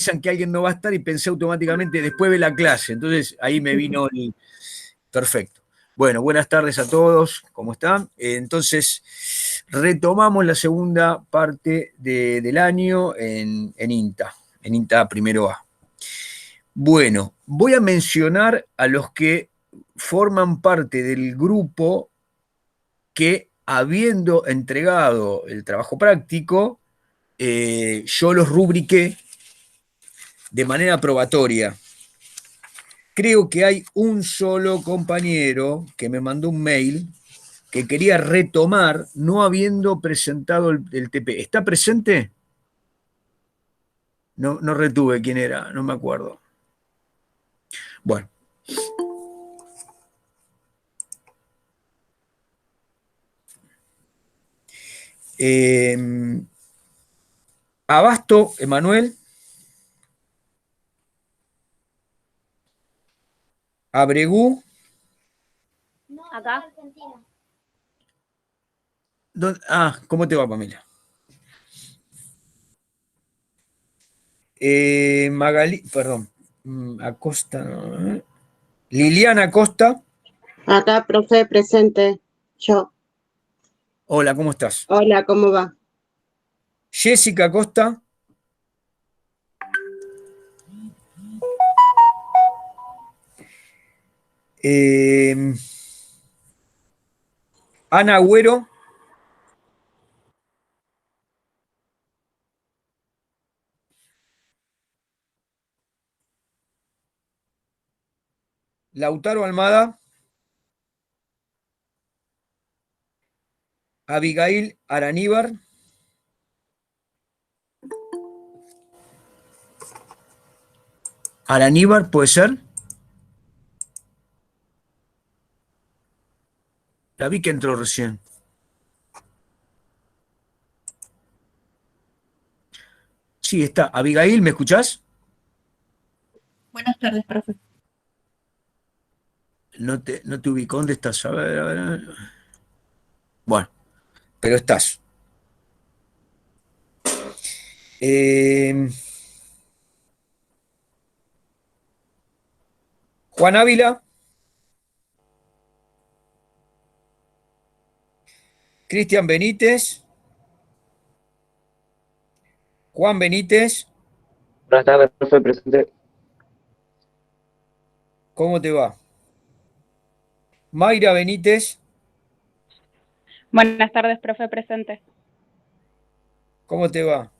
avisan que alguien no va a estar y pensé automáticamente después de la clase. Entonces ahí me vino el perfecto. Bueno, buenas tardes a todos, ¿cómo están? Entonces, retomamos la segunda parte del año en INTA primero A. Bueno, voy a mencionar a los que forman parte del grupo que, habiendo entregado el trabajo práctico, yo los rubriqué de manera probatoria. Creo que hay un solo compañero que me mandó un mail que quería retomar no habiendo presentado el TP. ¿Está presente? No, no retuve quién era, no me acuerdo. Bueno. Abasto, Emanuel. Abregú. Acá. ¿Cómo te va, Pamela? Magali, perdón, Acosta. No. Liliana Acosta. Acá, profe, presente. Yo. Hola, ¿cómo estás? Hola, ¿cómo va? Jessica Acosta. Ana Agüero. Lautaro Almada. Abigail Araníbar. Araníbar, ¿puede ser? La vi que entró recién. Sí, está. Abigail, ¿me escuchás? Buenas tardes, profe. No te ubico. ¿Dónde estás? A ver, a ver, a ver. Bueno, pero estás. Juan Ávila. Cristian Benítez. Juan Benítez. Buenas tardes, profe, presente. ¿Cómo te va? Mayra Benítez. Buenas tardes, profe, presente. ¿Cómo te va?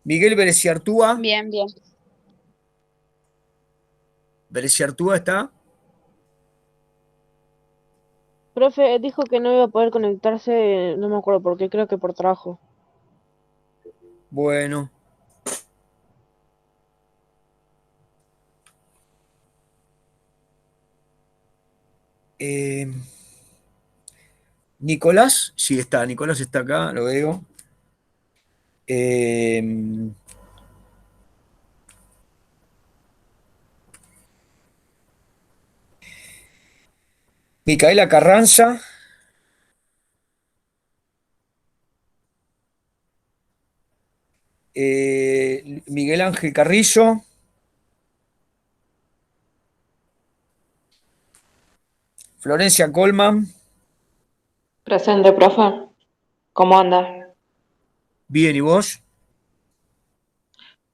Miguel Bereciartúa. Bien, bien. ¿Bereciartúa está? Profe, dijo que no iba a poder conectarse, no me acuerdo por qué, creo que por trabajo. Bueno. Nicolás, sí está, Nicolás está acá, lo veo. Micaela Carranza. Miguel Ángel Carrillo. Florencia Colman. Presente, profe. ¿Cómo anda? Bien, ¿y vos?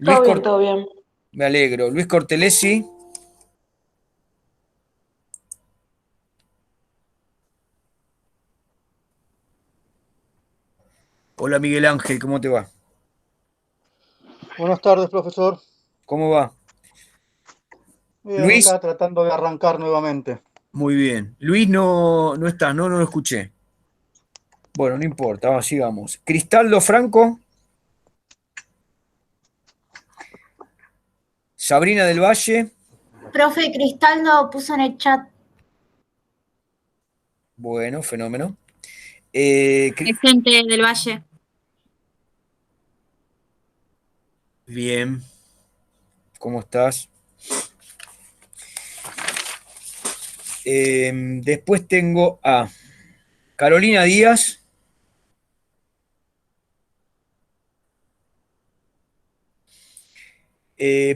Todo bien, todo bien. Me alegro. Luis Cortelesi. Hola Miguel Ángel, ¿cómo te va? Buenas tardes, profesor. ¿Cómo va? Bien, Luis, acá tratando de arrancar nuevamente. muy bien. Luis no está, no lo escuché. Bueno, no importa, vamos, sigamos. Cristaldo Franco. Sabrina del Valle. Profe, Cristaldo puso en el chat. Bueno, fenómeno. Gente del Valle. Bien. ¿Cómo estás? Después tengo a Carolina Díaz.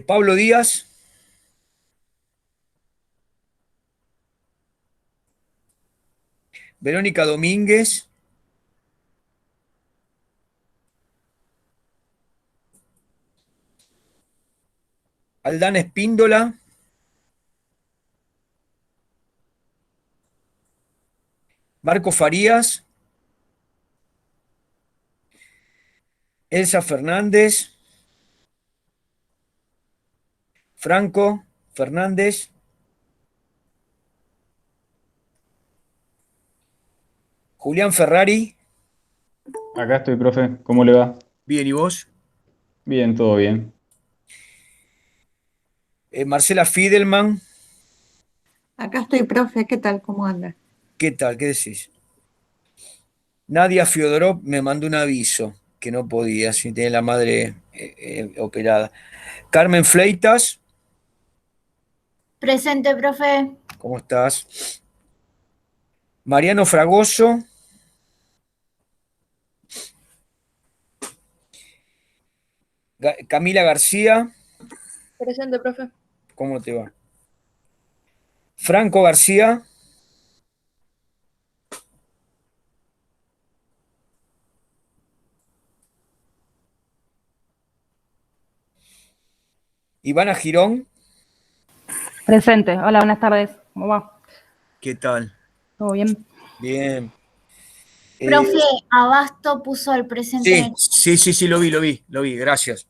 Pablo Díaz. Verónica Domínguez. Aldana Espíndola. Marco Farías. Elsa Fernández. Franco Fernández. Julián Ferrari. Acá estoy, profe. ¿Cómo le va? Bien, ¿y vos? Bien, todo bien. Marcela Fidelman. Acá estoy, profe. ¿Qué tal? ¿Cómo anda? ¿Qué tal? ¿Qué decís? Nadia Fiodorov me mandó un aviso que no podía, si tiene la madre operada. Carmen Fleitas. Presente, profe. ¿Cómo estás? Mariano Fragoso. Camila García. Presente, profe. ¿Cómo te va? Franco García. Ivana Girón. Presente. Hola, buenas tardes. ¿Cómo va? ¿Qué tal? ¿Todo bien? Bien. Profe, Abasto puso el presente en Sí, el sí, lo vi, gracias.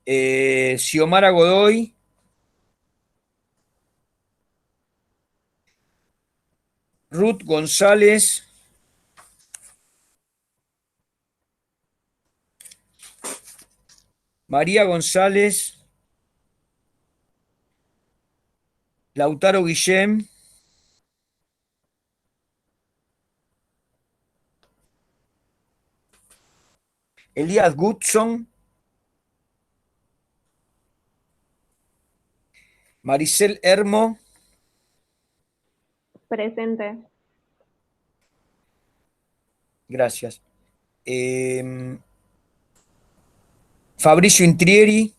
Xiomara Godoy. Ruth González. María González. Lautaro Guillem. Elías Goodson. Maricel Hermo. Presente. Gracias. Fabricio Intrieri.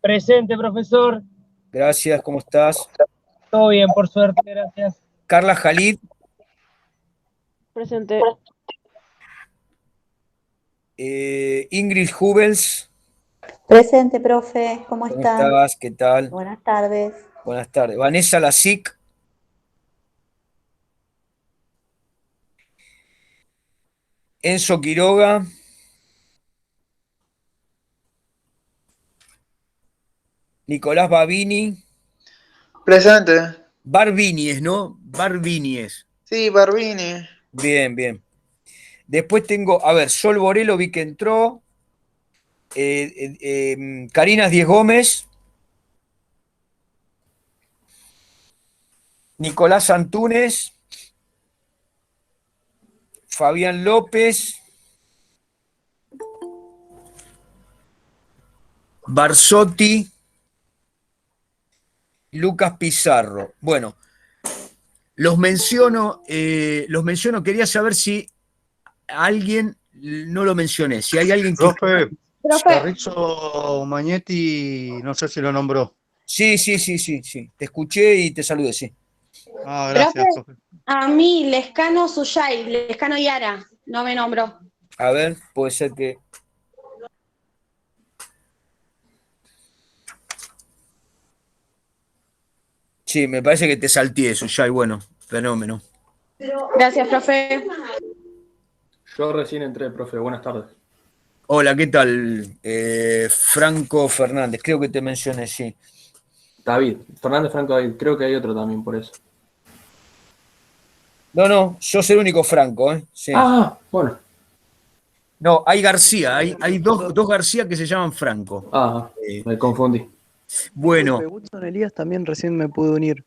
Presente, profesor. Gracias, ¿cómo estás? Todo bien, por suerte, gracias. Carla Jalid. Presente. Ingrid Hubels. Presente, profe. ¿Cómo ¿Cómo está? estás? ¿Qué tal? Buenas tardes. Buenas tardes. Vanessa Lasic. Enzo Quiroga. Nicolás Babini. Presente. Barbinies, ¿no? Barbinies. Sí, Barbini. Bien, bien. Después tengo, a ver, Sol Borelo vi que entró. Carinas Diez Gómez. Nicolás Antunes. Fabián López. Barsotti. Lucas Pizarro. Bueno, los menciono, quería saber si alguien, no lo mencioné, si hay alguien que... Profe, Carrizo Magnetti, no sé si lo nombró. Sí, te escuché y te saludé, sí. Ah, gracias, profe. A mí, Lescano Suyay, Lescano Yara, no me nombró. A ver, puede ser que... Sí, me parece que te salté eso, ya, y bueno, fenómeno. Gracias, profe. Yo recién entré, profe. Buenas tardes. Hola, ¿qué tal? Franco Fernández, creo que te mencioné, sí. David. Fernández Franco David. Creo que hay otro también por eso. No, sos el único Franco, ¿eh? Sí. Ah, bueno. No, hay García, hay dos García que se llaman Franco. Ah, me confundí. Bueno. Wilson Elías también recién me pude unir.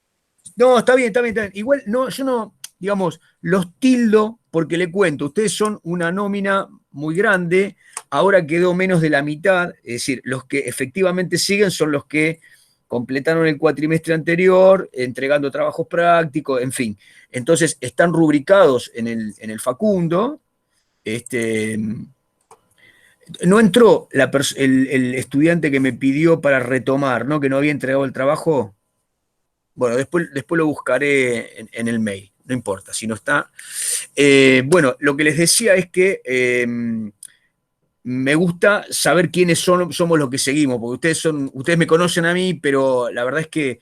No, está bien. Igual, no, yo no, digamos, los tildo porque le cuento, ustedes son una nómina muy grande, ahora quedó menos de la mitad, es decir, los que efectivamente siguen son los que completaron el cuatrimestre anterior, entregando trabajos prácticos, en fin. Entonces, están rubricados en el Facundo, No entró el estudiante que me pidió para retomar, ¿no? Que no había entregado el trabajo. Bueno, después lo buscaré en el mail, no importa, si no está. Bueno, lo que les decía es que me gusta saber quiénes somos los que seguimos, porque ustedes me conocen a mí, pero la verdad es que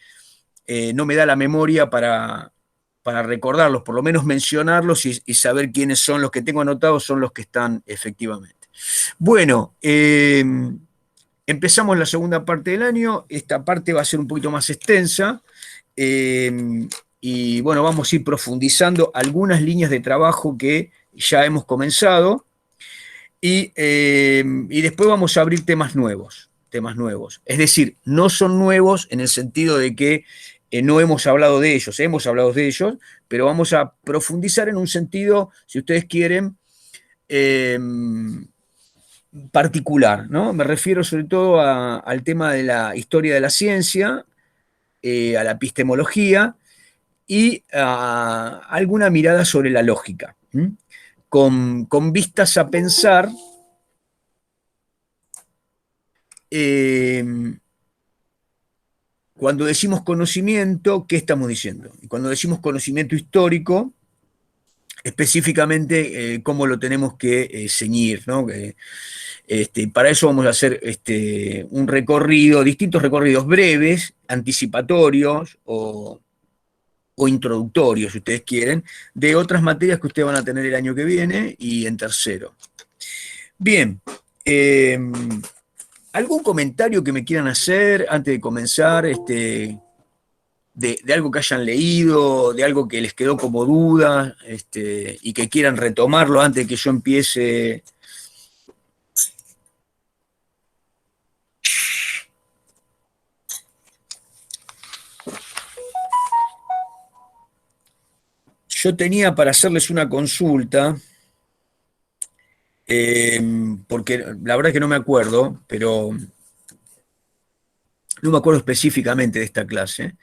no me da la memoria para recordarlos, por lo menos mencionarlos y saber quiénes son los que tengo anotados, son los que están efectivamente. Bueno, empezamos la segunda parte del año, esta parte va a ser un poquito más extensa, y bueno, vamos a ir profundizando algunas líneas de trabajo que ya hemos comenzado, y después vamos a abrir temas nuevos. Es decir, no son nuevos en el sentido de que no hemos hablado de ellos, hemos hablado de ellos, pero vamos a profundizar en un sentido, si ustedes quieren, particular, ¿no? Me refiero sobre todo al tema de la historia de la ciencia, a la epistemología y a alguna mirada sobre la lógica, con vistas a pensar cuando decimos conocimiento, ¿qué estamos diciendo? Y cuando decimos conocimiento histórico, específicamente cómo lo tenemos que ceñir, ¿no? Para eso vamos a hacer un recorrido, distintos recorridos breves, anticipatorios o introductorios, si ustedes quieren, de otras materias que ustedes van a tener el año que viene y en tercero. Bien, ¿algún comentario que me quieran hacer antes de comenzar, de algo que hayan leído, de algo que les quedó como duda, y que quieran retomarlo antes de que yo empiece? Yo tenía para hacerles una consulta, porque la verdad es que no me acuerdo, pero no me acuerdo específicamente de esta clase,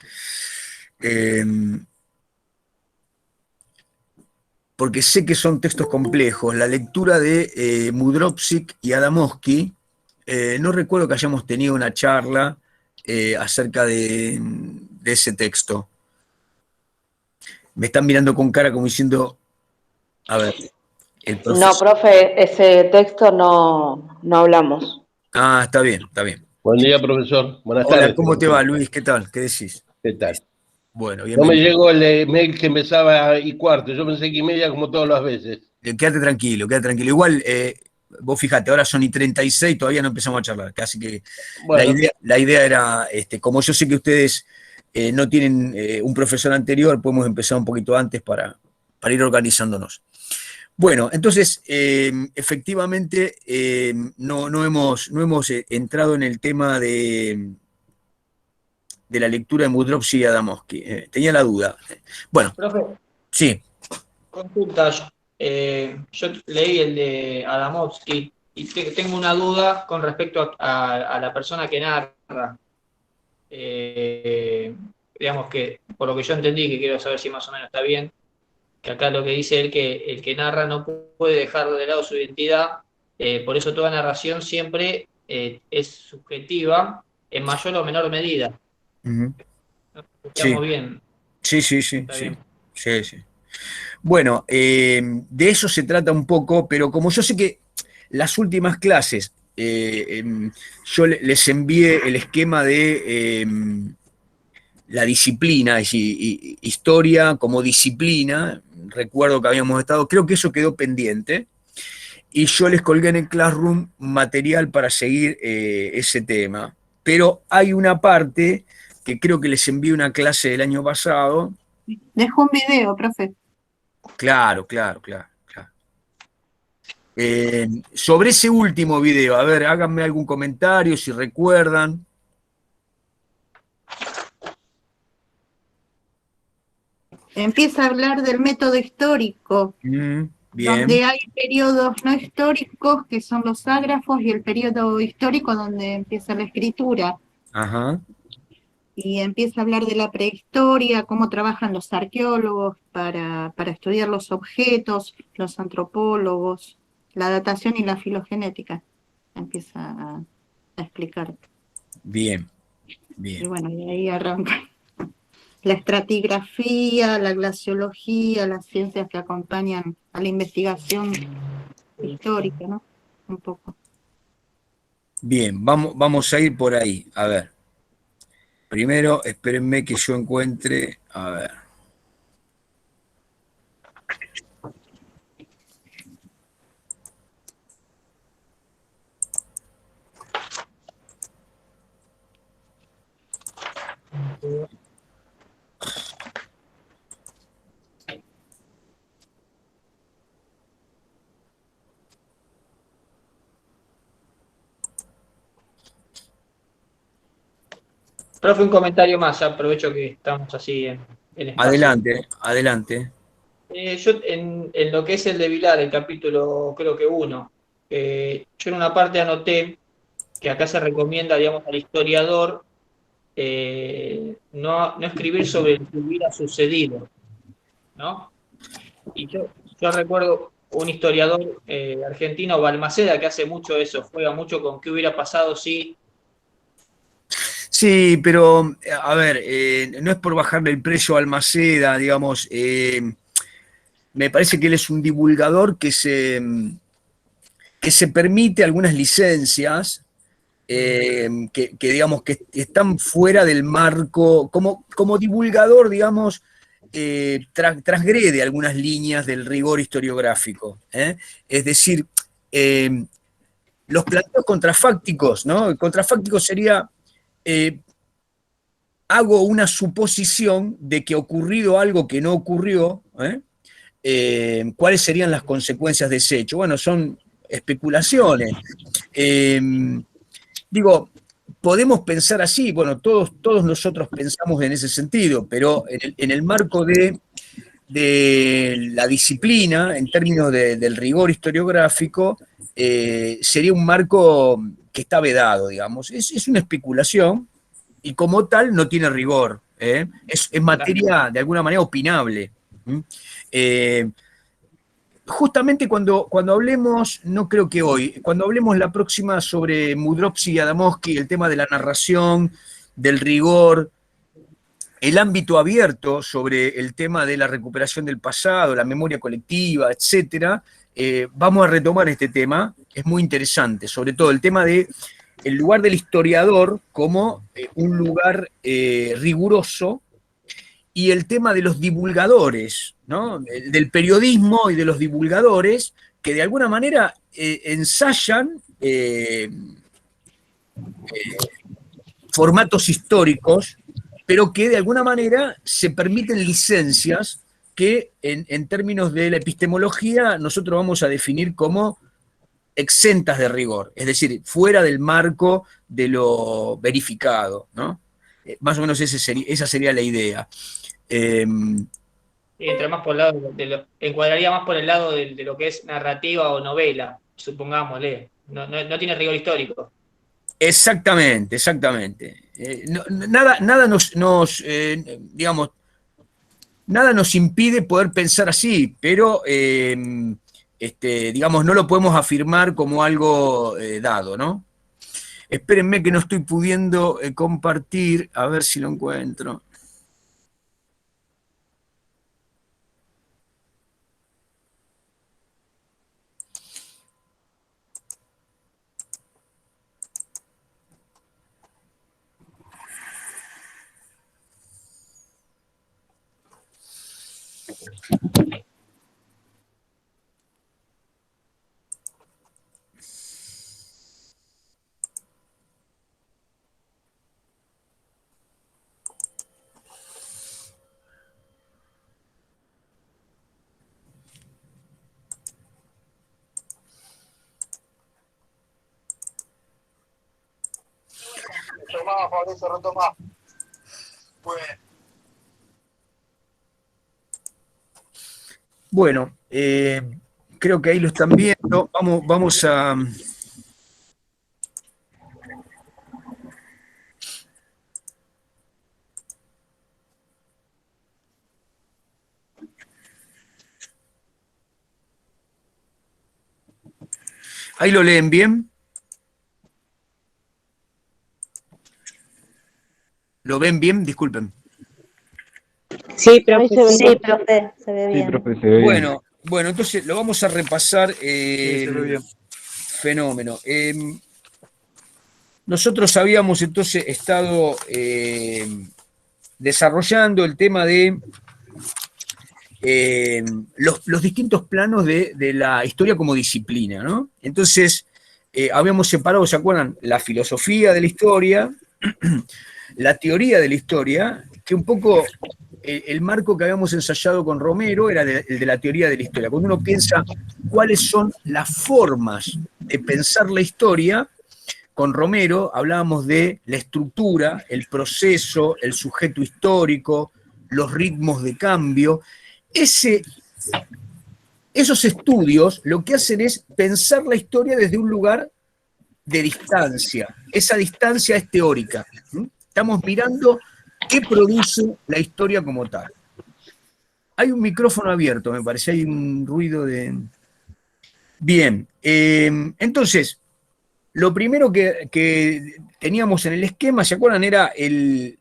porque sé que son textos complejos. La lectura de Mudrovsky y Adamowski, no recuerdo que hayamos tenido una charla acerca de ese texto. Me están mirando con cara como diciendo, a ver, el profesor. No, profe, ese texto no hablamos. Ah, está bien, está bien. Buen día, profesor. Buenas Hola, tardes. ¿cómo te va, Luis? ¿Qué tal? ¿Qué decís? ¿Qué tal? Bueno, No me bienvenido. llegó el mail que empezaba y cuarto. Yo pensé que y media como todas las veces. Quédate tranquilo, quédate tranquilo. Igual, vos fijate, ahora son y 36, todavía no empezamos a charlar. Casi que Bueno. la idea era, como yo sé que ustedes no tienen un profesor anterior, podemos empezar un poquito antes para ir organizándonos. Bueno, entonces, efectivamente, no hemos entrado en el tema de la lectura de Mudrovsky y Adamowski. Tenía la duda. Bueno, Profe, sí. consulta. Yo leí el de Adamowski y tengo una duda con respecto a la persona que narra. Digamos que, por lo que yo entendí, que quiero saber si más o menos está bien, que acá lo que dice él, que el que narra no puede dejar de lado su identidad, por eso toda narración siempre es subjetiva en mayor o menor medida. Uh-huh. ¿Estamos bien? Sí. Sí. Bueno, de eso se trata un poco, pero como yo sé que las últimas clases yo les envié el esquema de la disciplina, es decir, historia como disciplina, recuerdo que habíamos estado, creo que eso quedó pendiente, y yo les colgué en el Classroom material para seguir ese tema. Pero hay una parte que creo que les envié una clase del año pasado. Dejó un video, profe. Claro. Sobre ese último video, a ver, háganme algún comentario si recuerdan. Empieza a hablar del método histórico, Bien. donde hay periodos no históricos, que son los ágrafos, y el periodo histórico donde empieza la escritura. Ajá. Y empieza a hablar de la prehistoria, cómo trabajan los arqueólogos para estudiar los objetos, los antropólogos, la datación y la filogenética. empieza a explicar. Bien, Y bien. bueno, y ahí arranca la estratigrafía, la glaciología, las ciencias que acompañan a la investigación histórica, ¿no? Un poco. Bien, vamos a ir por ahí. A ver. Primero, espérenme que yo encuentre. A ver. Profe, un comentario más, ya aprovecho que estamos así en espacio. Adelante, adelante. Yo en lo que es el de Vilar, el capítulo creo que 1, yo en una parte anoté que acá se recomienda, digamos, al historiador no escribir sobre lo que hubiera sucedido, ¿no? Y yo recuerdo un historiador argentino, Balmaceda, que hace mucho eso, juega mucho con qué hubiera pasado si... Sí, pero, a ver, no es por bajarle el precio a Almaceda, digamos, me parece que él es un divulgador que se permite algunas licencias que, digamos, que están fuera del marco, como divulgador, digamos, transgrede algunas líneas del rigor historiográfico. Es decir, los planteos contrafácticos, ¿no? El contrafáctico sería... hago una suposición de que ocurrido algo que no ocurrió, ¿cuáles serían las consecuencias de ese hecho? Bueno, son especulaciones. Digo, podemos pensar así, bueno, todos nosotros pensamos en ese sentido, pero en el marco de la disciplina, en términos del rigor historiográfico, sería un marco que está vedado, digamos. Es una especulación y como tal no tiene rigor. Es materia de alguna manera opinable. Justamente cuando hablemos, no creo que hoy, cuando hablemos la próxima sobre Mudrovsky y Adamowski, el tema de la narración, del rigor, el ámbito abierto sobre el tema de la recuperación del pasado, la memoria colectiva, etcétera, vamos a retomar este tema, es muy interesante, sobre todo el tema de el lugar del historiador como un lugar riguroso y el tema de los divulgadores, ¿no? Del periodismo y de los divulgadores que de alguna manera ensayan formatos históricos, pero que de alguna manera se permiten licencias que en términos de la epistemología nosotros vamos a definir como exentas de rigor, es decir, fuera del marco de lo verificado, ¿no? Más o menos esa sería la idea. Entra más por el lado encuadraría más por el lado de lo que es narrativa o novela, supongámosle. No tiene rigor histórico. Exactamente, exactamente. Nada digamos, nada nos impide poder pensar así, pero digamos, no lo podemos afirmar como algo dado, ¿no? Espérenme que no estoy pudiendo compartir, a ver si lo encuentro. Bueno, creo que ahí lo están viendo. Vamos a... Ahí lo leen bien. ¿Lo ven bien? Disculpen. Sí, profe. Ahí se ve. Sí, profe, se ve Sí, bien. profe, se ve bien. Bueno, entonces lo vamos a repasar. Sí, se ve bien. Fenómeno. Nosotros habíamos entonces estado desarrollando el tema de los distintos planos de la historia como disciplina, ¿no? Entonces, habíamos separado, ¿se acuerdan? La filosofía de la historia, la teoría de la historia, que un poco el marco que habíamos ensayado con Romero era el de la teoría de la historia. Cuando uno piensa cuáles son las formas de pensar la historia, con Romero hablábamos de la estructura, el proceso, el sujeto histórico, los ritmos de cambio. Esos estudios lo que hacen es pensar la historia desde un lugar de distancia. Esa distancia es teórica. Estamos mirando qué produce la historia como tal. Hay un micrófono abierto, me parece, hay un ruido de... Bien, entonces, lo primero que teníamos en el esquema, ¿se acuerdan? Era el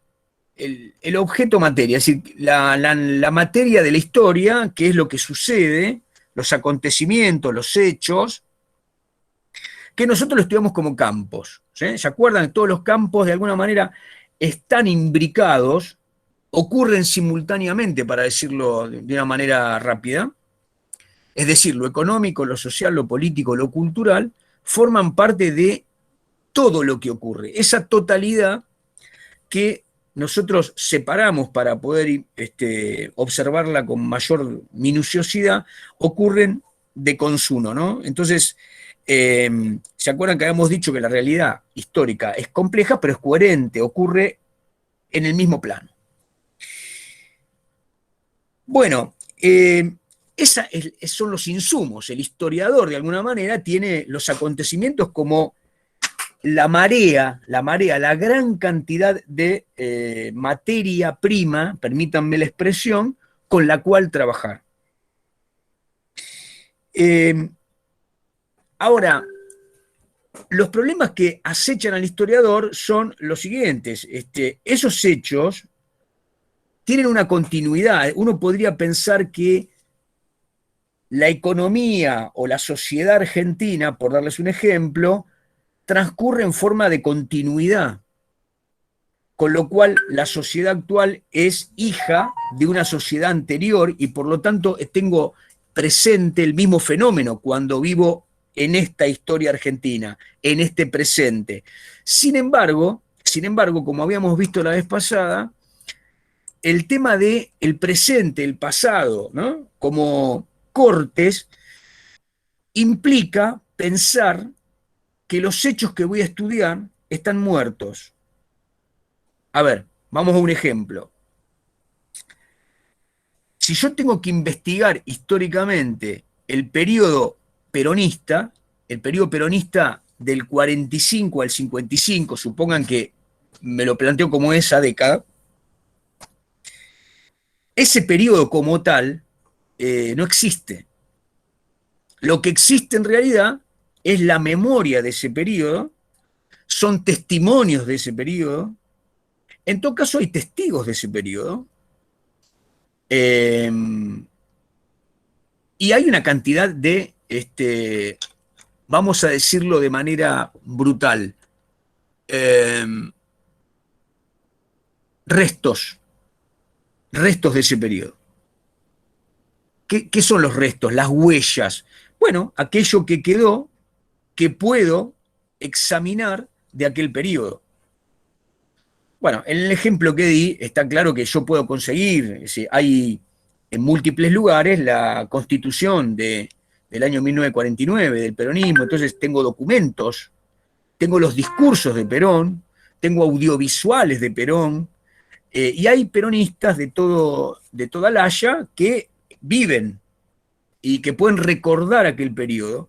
objeto materia, es decir, la materia de la historia, que es lo que sucede, los acontecimientos, los hechos, que nosotros lo estudiamos como campos. ¿Sí? ¿Se acuerdan? Todos los campos, de alguna manera, están imbricados, ocurren simultáneamente, para decirlo de una manera rápida. Es decir, lo económico, lo social, lo político, lo cultural, forman parte de todo lo que ocurre. Esa totalidad que nosotros separamos para poder observarla con mayor minuciosidad, ocurren de consumo, ¿no? Entonces, ¿se acuerdan que habíamos dicho que la realidad histórica es compleja, pero es coherente, ocurre en el mismo plano? Bueno, son los insumos. El historiador, de alguna manera, tiene los acontecimientos como la marea, la gran cantidad de materia prima, permítanme la expresión, con la cual trabajar. Ahora, los problemas que acechan al historiador son los siguientes. Esos hechos tienen una continuidad. Uno podría pensar que la economía o la sociedad argentina, por darles un ejemplo, transcurre en forma de continuidad, con lo cual la sociedad actual es hija de una sociedad anterior y por lo tanto tengo presente el mismo fenómeno cuando vivo en esta historia argentina, en este presente. Sin embargo, como habíamos visto la vez pasada, el tema del presente, el pasado, ¿no? Como cortes, implica pensar que los hechos que voy a estudiar están muertos. A ver, vamos a un ejemplo. Si yo tengo que investigar históricamente el periodo peronista del 45 al 55, supongan que me lo planteo como esa década, ese periodo como tal no existe. Lo que existe en realidad es la memoria de ese periodo, son testimonios de ese periodo, en todo caso hay testigos de ese periodo, y hay una cantidad de, vamos a decirlo de manera brutal, restos de ese periodo. ¿Qué son los restos? Las huellas. Bueno, aquello que quedó, que puedo examinar de aquel periodo. Bueno, en el ejemplo que di, está claro que yo puedo conseguir, hay en múltiples lugares la constitución del año 1949, del peronismo, entonces tengo documentos, tengo los discursos de Perón, tengo audiovisuales de Perón, y hay peronistas de toda la haya que viven y que pueden recordar aquel periodo.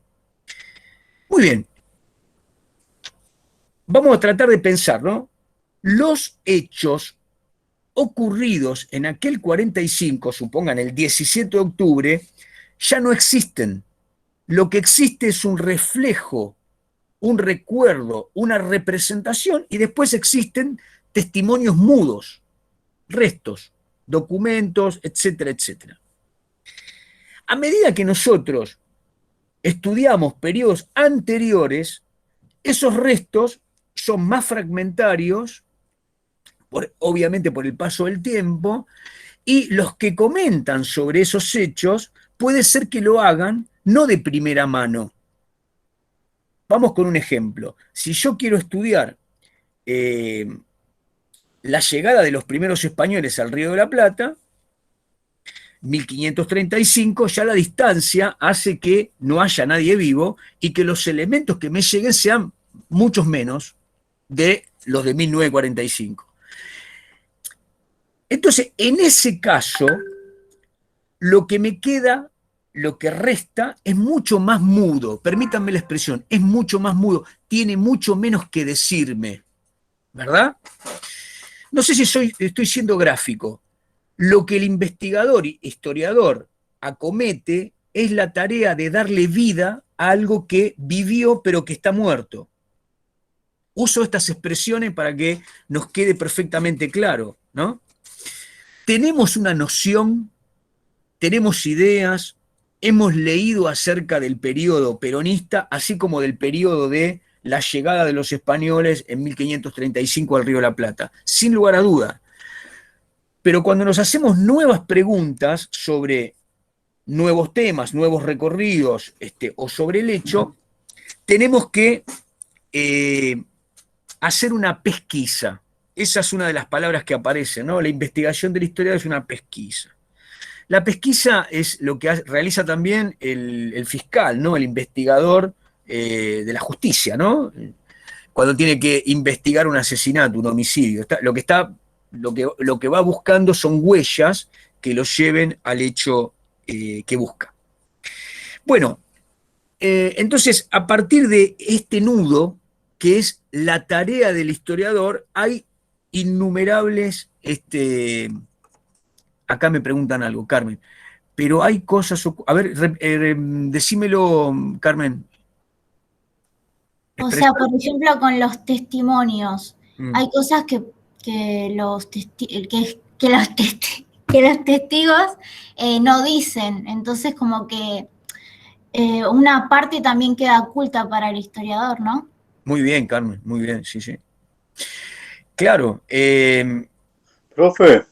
Muy bien. Vamos a tratar de pensar, ¿no? Los hechos ocurridos en aquel 45, supongan el 17 de octubre, ya no existen. Lo que existe es un reflejo, un recuerdo, una representación, y después existen testimonios mudos, restos, documentos, etcétera, etcétera. A medida que nosotros estudiamos periodos anteriores, esos restos son más fragmentarios, obviamente por el paso del tiempo, y los que comentan sobre esos hechos puede ser que lo hagan no de primera mano. Vamos con un ejemplo. Si yo quiero estudiar la llegada de los primeros españoles al Río de la Plata, 1535, ya la distancia hace que no haya nadie vivo y que los elementos que me lleguen sean muchos menos de los de 1945. Entonces, en ese caso, lo que me queda, lo que resta, es mucho más mudo. Permítanme la expresión, es mucho más mudo. Tiene mucho menos que decirme, ¿verdad? No sé si estoy siendo gráfico. Lo que el investigador y historiador acomete es la tarea de darle vida a algo que vivió pero que está muerto. Uso estas expresiones para que nos quede perfectamente claro, ¿no? Tenemos una noción, tenemos ideas, hemos leído acerca del periodo peronista, así como del periodo de la llegada de los españoles en 1535 al Río de la Plata, sin lugar a duda. Pero cuando nos hacemos nuevas preguntas sobre nuevos temas, nuevos recorridos, o sobre el hecho, tenemos que hacer una pesquisa. Esa es una de las palabras que aparecen, ¿no? La investigación de la historia es una pesquisa. La pesquisa es lo que realiza también el fiscal, ¿no? El investigador de la justicia, ¿no? Cuando tiene que investigar un asesinato, un homicidio. Lo que va buscando son huellas que lo lleven al hecho que busca. Bueno, entonces, a partir de este nudo, que es la tarea del historiador, hay innumerables, acá me preguntan algo, Carmen, pero hay cosas, a ver, decímelo, Carmen. O sea, por ejemplo, con los testimonios, hay cosas que los testigos no dicen, entonces como que una parte también queda oculta para el historiador, ¿no? Muy bien, Carmen, muy bien, sí, sí. Claro. Profe,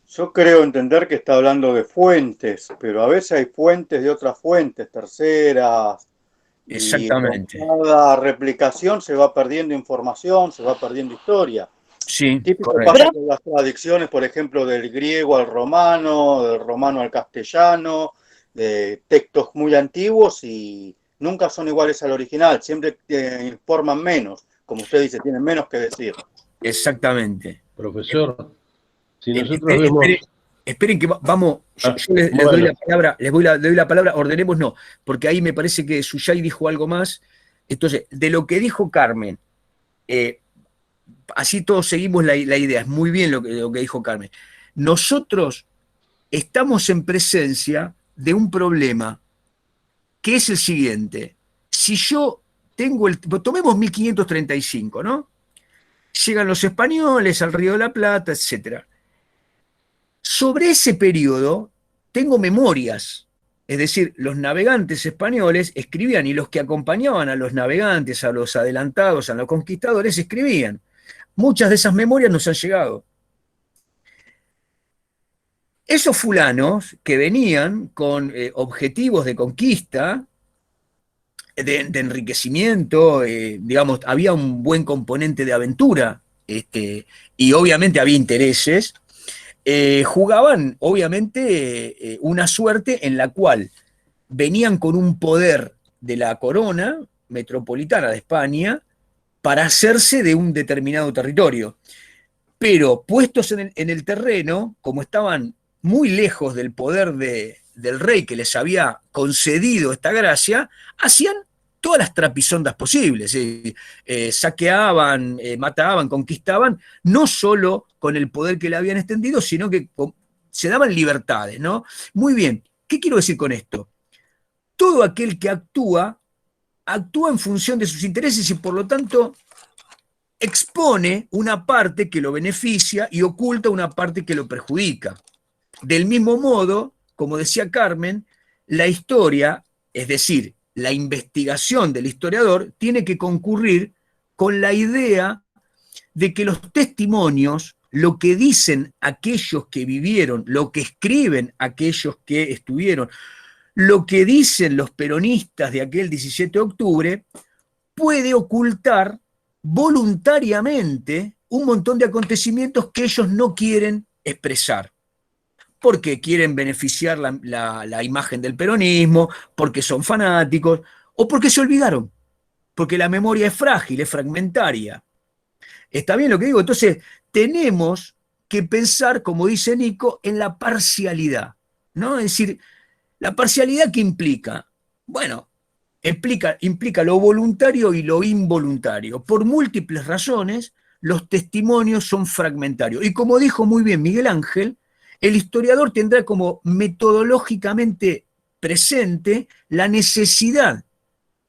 yo creo entender que está hablando de fuentes, pero a veces hay fuentes de otras fuentes, terceras. Exactamente. Y con cada replicación se va perdiendo información, se va perdiendo historia. Sí, Típico correcto. pasa con las traducciones, por ejemplo, del griego al romano, del romano al castellano, de textos muy antiguos y nunca son iguales al original, siempre informan menos, como usted dice, tienen menos que decir. Exactamente. Profesor, si nosotros vemos... Esperen que vamos, yo les doy la palabra, doy la palabra, ordenemos no, porque ahí me parece que Suyay dijo algo más. Entonces, de lo que dijo Carmen, así todos seguimos la idea, es muy bien lo que dijo Carmen. Nosotros estamos en presencia de un problema que es el siguiente. Si yo tengo tomemos 1535, ¿no? Llegan los españoles al Río de la Plata, etc. Sobre ese periodo tengo memorias, es decir, los navegantes españoles escribían y los que acompañaban a los navegantes, a los adelantados, a los conquistadores, escribían. Muchas de esas memorias nos han llegado. Esos fulanos que venían con objetivos de conquista, de enriquecimiento, digamos, había un buen componente de aventura, y obviamente había intereses, jugaban obviamente una suerte en la cual venían con un poder de la corona metropolitana de España para hacerse de un determinado territorio. Pero puestos en el terreno, como estaban muy lejos del poder del rey que les había concedido esta gracia, hacían todas las trapisondas posibles, saqueaban, mataban, conquistaban, no solo con el poder que le habían extendido, sino que se daban libertades, ¿no? Muy bien, ¿qué quiero decir con esto? Todo aquel que actúa en función de sus intereses y por lo tanto expone una parte que lo beneficia y oculta una parte que lo perjudica. Del mismo modo, como decía Carmen, la historia, es decir, la investigación del historiador, tiene que concurrir con la idea de que los testimonios, lo que dicen aquellos que vivieron, lo que escriben aquellos que estuvieron, lo que dicen los peronistas de aquel 17 de octubre, puede ocultar voluntariamente un montón de acontecimientos que ellos no quieren expresar, porque quieren beneficiar la imagen del peronismo, porque son fanáticos, o porque se olvidaron, porque la memoria es frágil, es fragmentaria. ¿Está bien lo que digo? Entonces, tenemos que pensar, como dice Nico, en la parcialidad, ¿no? Es decir, ¿la parcialidad qué implica? Bueno, implica lo voluntario y lo involuntario. Por múltiples razones, los testimonios son fragmentarios. Y como dijo muy bien Miguel Ángel, el historiador tendrá como metodológicamente presente la necesidad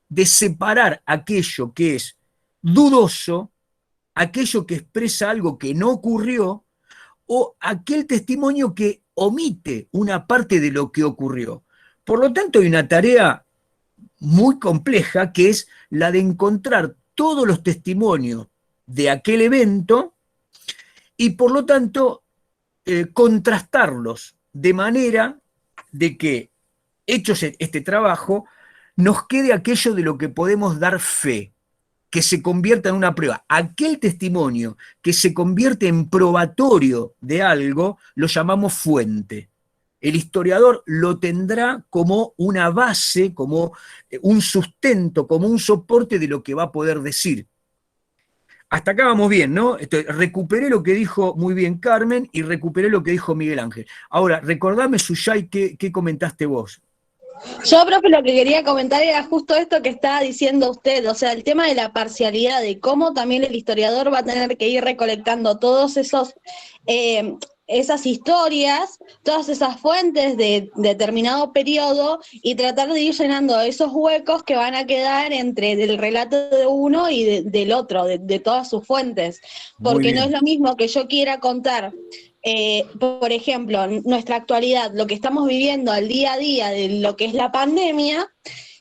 de separar aquello que es dudoso, aquello que expresa algo que no ocurrió, o aquel testimonio que omite una parte de lo que ocurrió. Por lo tanto, hay una tarea muy compleja que es la de encontrar todos los testimonios de aquel evento y, por lo tanto, contrastarlos de manera de que, hechos este trabajo, nos quede aquello de lo que podemos dar fe, que se convierta en una prueba. Aquel testimonio que se convierte en probatorio de algo, lo llamamos fuente. El historiador lo tendrá como una base, como un sustento, como un soporte de lo que va a poder decir. Hasta acá vamos bien, ¿no? Recuperé lo que dijo muy bien Carmen y recuperé lo que dijo Miguel Ángel. Ahora, recordame, Suyay, ¿qué comentaste vos? Yo, profe, lo que quería comentar era justo esto que estaba diciendo usted, o sea, el tema de la parcialidad, de cómo también el historiador va a tener que ir recolectando todos esos, esas historias, todas esas fuentes de determinado periodo y tratar de ir llenando esos huecos que van a quedar entre el relato de uno y del otro, de todas sus fuentes. Porque no es lo mismo que yo quiera contar, por ejemplo, nuestra actualidad, lo que estamos viviendo al día a día de lo que es la pandemia,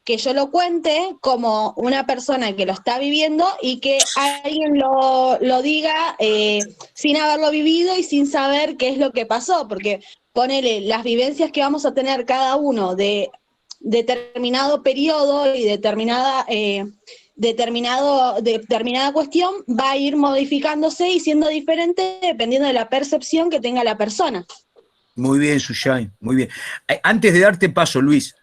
que yo lo cuente como una persona que lo está viviendo y que alguien lo diga sin haberlo vivido y sin saber qué es lo que pasó, porque ponele las vivencias que vamos a tener cada uno de determinado periodo y determinada cuestión va a ir modificándose y siendo diferente dependiendo de la percepción que tenga la persona. Muy bien, Suyay, muy bien. Antes de darte paso, Luis,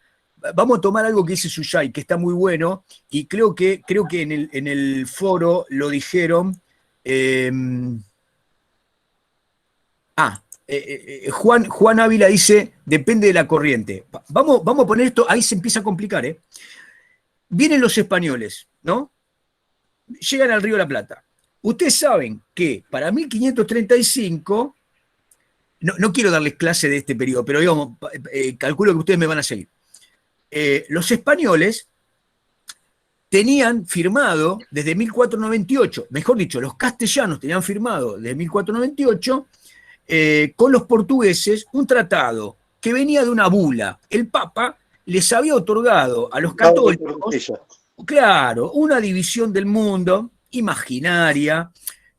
vamos a tomar algo que dice Suyay, que está muy bueno, y creo que en el foro lo dijeron. Juan Ávila dice, depende de la corriente. Vamos a poner esto, ahí se empieza a complicar, ¿eh? Vienen los españoles, ¿no? Llegan al Río de la Plata. Ustedes saben que para 1535, no quiero darles clase de este periodo, pero digamos, calculo que ustedes me van a seguir. Los españoles tenían firmado desde 1498, mejor dicho, los castellanos tenían firmado desde 1498 con los portugueses un tratado que venía de una bula. El Papa les había otorgado a los católicos, claro, una división del mundo imaginaria,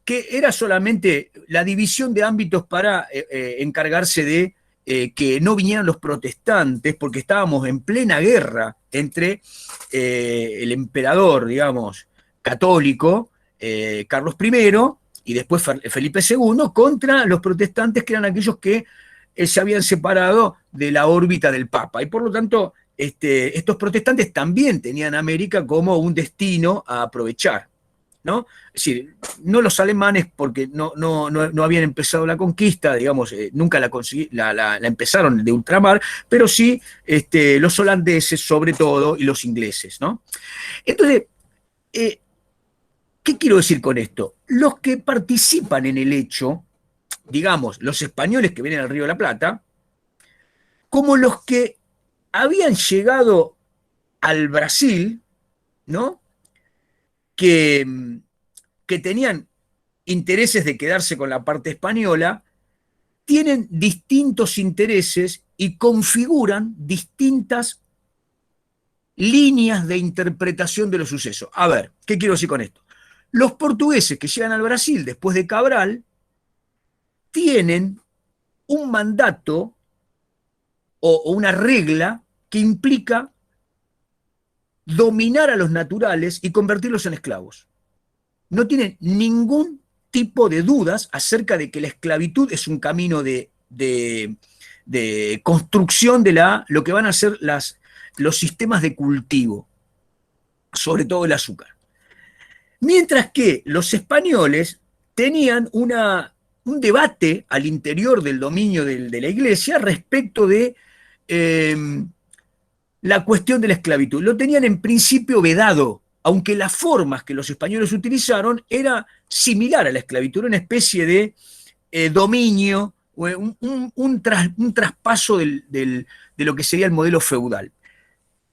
que era solamente la división de ámbitos para encargarse de que no vinieran los protestantes, porque estábamos en plena guerra entre el emperador, digamos, católico, Carlos I, y después Felipe II, contra los protestantes, que eran aquellos que se habían separado de la órbita del Papa. Y por lo tanto, estos protestantes también tenían América como un destino a aprovechar, ¿no? Es decir, no los alemanes, porque no habían empezado la conquista, digamos, nunca la empezaron de ultramar, pero sí los holandeses sobre todo y los ingleses, ¿no? Entonces, ¿qué quiero decir con esto? Los que participan en el hecho, digamos, los españoles que vienen al Río de la Plata, como los que habían llegado al Brasil, ¿no? Que que tenían intereses de quedarse con la parte española, tienen distintos intereses y configuran distintas líneas de interpretación de los sucesos. A ver, ¿qué quiero decir con esto? Los portugueses que llegan al Brasil después de Cabral tienen un mandato o una regla que implica dominar a los naturales y convertirlos en esclavos. No tienen ningún tipo de dudas acerca de que la esclavitud es un camino de construcción de lo que van a ser los sistemas de cultivo, sobre todo el azúcar. Mientras que los españoles tenían un debate al interior del dominio de la iglesia respecto de la cuestión de la esclavitud. Lo tenían en principio vedado, aunque las formas que los españoles utilizaron era similar a la esclavitud, era una especie de dominio, un traspaso de lo que sería el modelo feudal.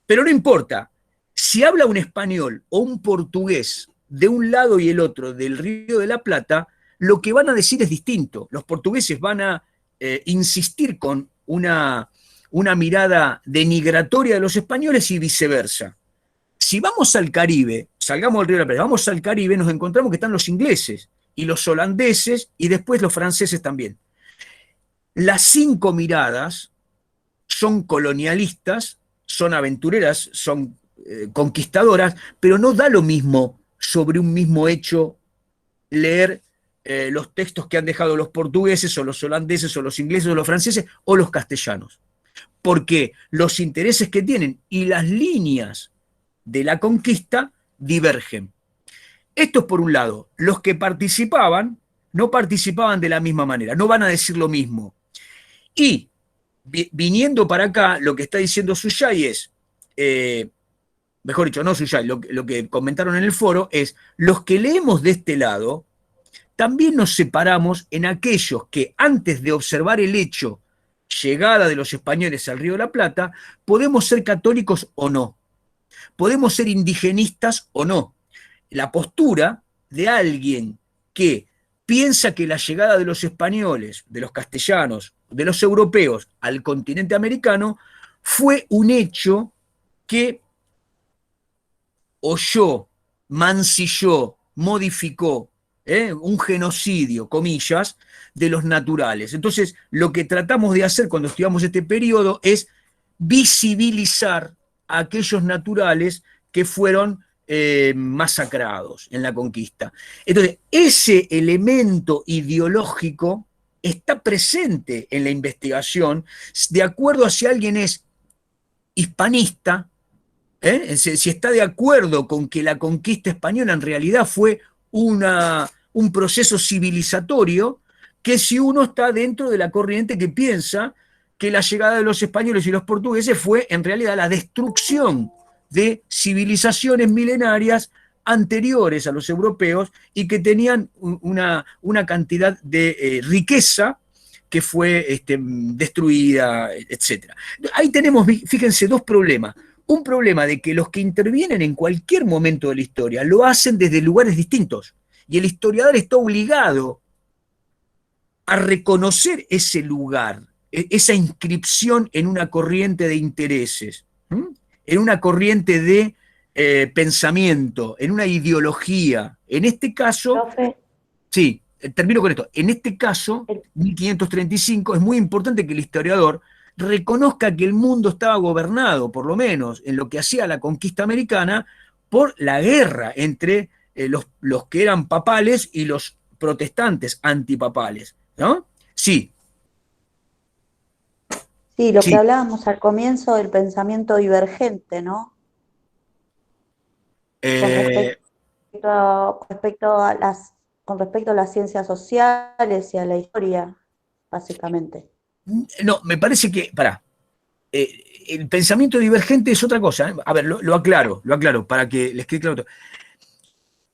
Pero no importa, si habla un español o un portugués de un lado y el otro del Río de la Plata, lo que van a decir es distinto. Los portugueses van a insistir con una mirada denigratoria de los españoles y viceversa. Si vamos al Caribe, salgamos del Río de la Plata, vamos al Caribe, nos encontramos que están los ingleses y los holandeses y después los franceses también. Las 5 miradas son colonialistas, son aventureras, son conquistadoras, pero no da lo mismo sobre un mismo hecho leer los textos que han dejado los portugueses o los holandeses o los ingleses o los franceses o los castellanos. Porque los intereses que tienen y las líneas de la conquista divergen. Esto es por un lado. Los que participaban no participaban de la misma manera, no van a decir lo mismo. Y viniendo para acá, lo que está diciendo Suyay es, mejor dicho, no Suyay, lo que comentaron en el foro es, los que leemos de este lado, también nos separamos en aquellos que antes de observar el hecho, llegada de los españoles al Río de la Plata, podemos ser católicos o no. Podemos ser indigenistas o no. La postura de alguien que piensa que la llegada de los españoles, de los castellanos, de los europeos al continente americano fue un hecho que oyó, mancilló, modificó, un genocidio, comillas, de los naturales. Entonces, lo que tratamos de hacer cuando estudiamos este periodo es visibilizar a aquellos naturales que fueron masacrados en la conquista. Entonces, ese elemento ideológico está presente en la investigación, de acuerdo a si alguien es hispanista, si está de acuerdo con que la conquista española en realidad fue un proceso civilizatorio, que si uno está dentro de la corriente que piensa que la llegada de los españoles y los portugueses fue en realidad la destrucción de civilizaciones milenarias anteriores a los europeos y que tenían una cantidad de riqueza que fue destruida, etc. Ahí tenemos, fíjense, 2 problemas. Un problema de que los que intervienen en cualquier momento de la historia lo hacen desde lugares distintos y el historiador está obligado a reconocer ese lugar, esa inscripción en una corriente de intereses, en una corriente de pensamiento, en una ideología. En este caso, Profe. Sí, termino con esto. En este caso, 1535, es muy importante que el historiador reconozca que el mundo estaba gobernado, por lo menos en lo que hacía la conquista americana, por la guerra entre los que eran papales y los protestantes antipapales, ¿no? Sí. Sí, lo Sí. que hablábamos al comienzo del pensamiento divergente, ¿no? Con respecto a las ciencias sociales y a la historia, básicamente. No, me parece que, el pensamiento divergente es otra cosa, ¿eh? A ver, lo aclaro, para que les quede claro.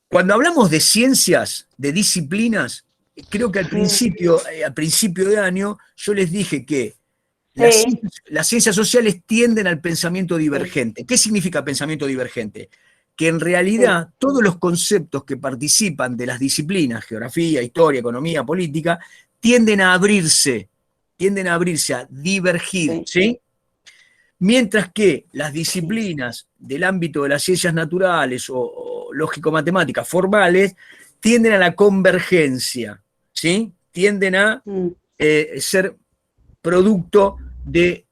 Cuando hablamos de ciencias, de disciplinas, creo que al principio de año, yo les dije que las ciencias sociales tienden al pensamiento divergente. ¿Qué significa pensamiento divergente? que en realidad todos los conceptos que participan de las disciplinas, geografía, historia, economía, política, tienden a abrirse, a divergir, ¿sí? Mientras que las disciplinas del ámbito de las ciencias naturales o lógico-matemáticas formales tienden a la convergencia, ¿sí? Tienden a ser producto de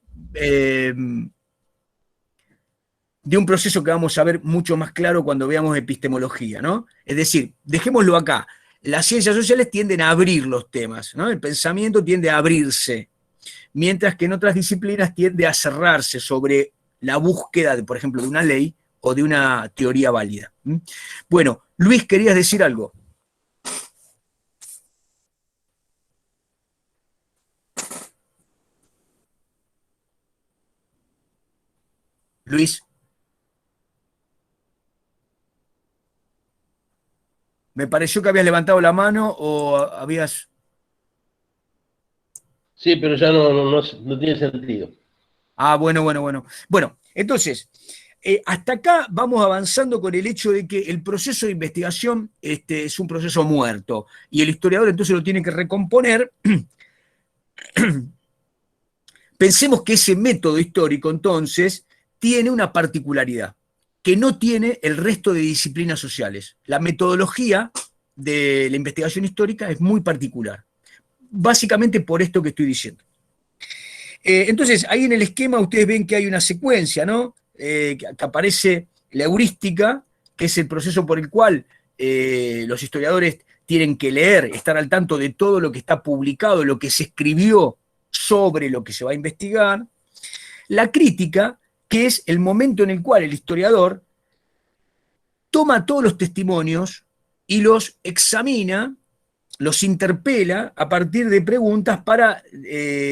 un proceso que vamos a ver mucho más claro cuando veamos epistemología, ¿no? Es decir, dejémoslo acá, las ciencias sociales tienden a abrir los temas, ¿no? El pensamiento tiende a abrirse, mientras que en otras disciplinas tiende a cerrarse sobre la búsqueda, por ejemplo, de una ley o de una teoría válida. Bueno, Luis, ¿querías decir algo? Luis. Me pareció que habías levantado la mano o habías... Sí, pero ya no tiene sentido. Ah, bueno. Bueno, entonces, hasta acá vamos avanzando con el hecho de que el proceso de investigación es un proceso muerto y el historiador entonces lo tiene que recomponer. Pensemos que ese método histórico entonces tiene una particularidad que no tiene el resto de disciplinas sociales. La metodología de la investigación histórica es muy particular, básicamente por esto que estoy diciendo. Entonces, ahí en el esquema ustedes ven que hay una secuencia, ¿no? Que aparece la heurística, que es el proceso por el cual los historiadores tienen que leer, estar al tanto de todo lo que está publicado, lo que se escribió sobre lo que se va a investigar. La crítica, que es el momento en el cual el historiador toma todos los testimonios y los examina, los interpela a partir de preguntas para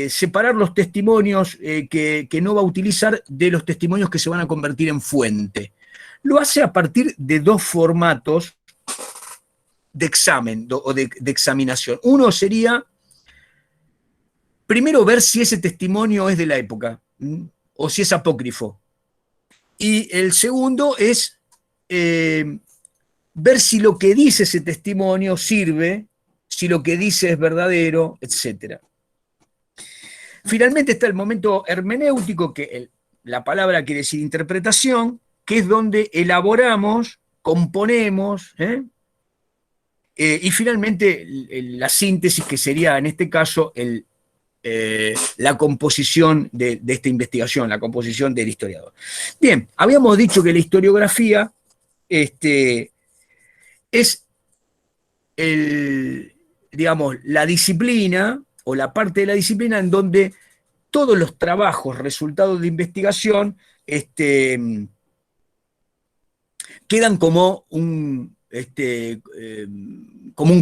separar los testimonios que no va a utilizar de los testimonios que se van a convertir en fuente. Lo hace a partir de dos formatos de examen o de examinación. Uno sería, primero, ver si ese testimonio es de la época o si es apócrifo. Y el segundo es ver si lo que dice ese testimonio sirve, si lo que dice es verdadero, etc. Finalmente está el momento hermenéutico, que la palabra quiere decir interpretación, que es donde elaboramos, componemos, y finalmente la síntesis, que sería en este caso la composición de esta investigación, la composición del historiador. Bien, habíamos dicho que la historiografía es digamos, la disciplina o la parte de la disciplina en donde todos los trabajos, resultados de investigación, quedan como un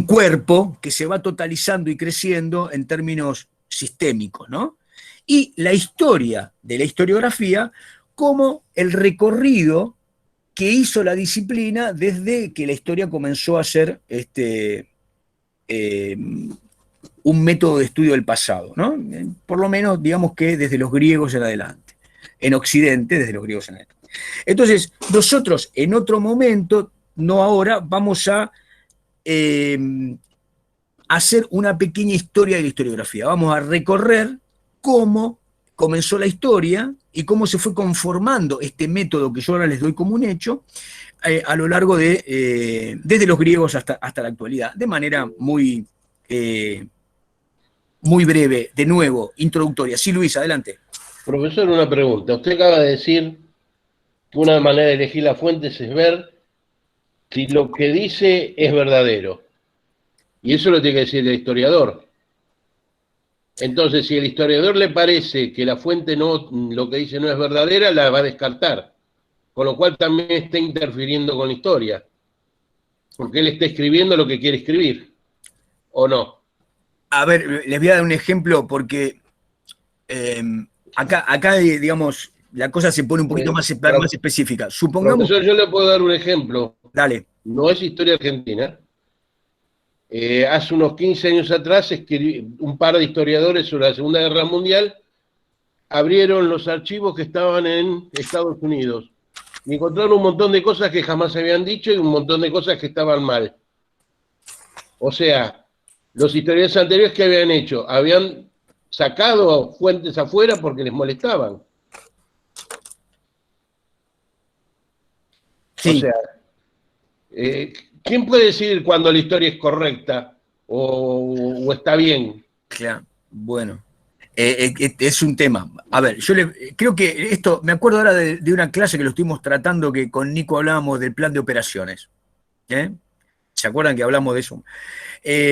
cuerpo que se va totalizando y creciendo en términos sistémicos, ¿no? Y la historia de la historiografía como el recorrido que hizo la disciplina desde que la historia comenzó a ser un método de estudio del pasado, ¿no? Por lo menos, digamos que desde los griegos en adelante. En Occidente, desde los griegos en adelante. Entonces, nosotros en otro momento, no ahora, vamos a hacer una pequeña historia de la historiografía. Vamos a recorrer cómo comenzó la historia y cómo se fue conformando este método que yo ahora les doy como un hecho a lo largo de, desde los griegos hasta la actualidad, de manera muy breve, de nuevo, introductoria. Sí, Luis, adelante. Profesor, una pregunta. Usted acaba de decir que una manera de elegir las fuentes es ver si lo que dice es verdadero. Y eso lo tiene que decir el historiador. Entonces, si al historiador le parece que la fuente lo que dice no es verdadera, la va a descartar. Con lo cual también está interfiriendo con la historia. Porque él está escribiendo lo que quiere escribir. ¿O no? A ver, les voy a dar un ejemplo porque acá, digamos, la cosa se pone un poquito más específica. Supongamos... Profesor, yo le puedo dar un ejemplo. Dale. No es historia argentina. Hace unos 15 años atrás, un par de historiadores sobre la Segunda Guerra Mundial abrieron los archivos que estaban en Estados Unidos y encontraron un montón de cosas que jamás se habían dicho y un montón de cosas que estaban mal. O sea, los historiadores anteriores, ¿qué habían hecho? Habían sacado fuentes afuera porque les molestaban. Sí. O sea, ¿quién puede decir cuando la historia es correcta o está bien? Claro, bueno. Es un tema. A ver, creo que esto, me acuerdo ahora de una clase que lo estuvimos tratando, que con Nico hablábamos del plan de operaciones. ¿Se acuerdan que hablamos de eso?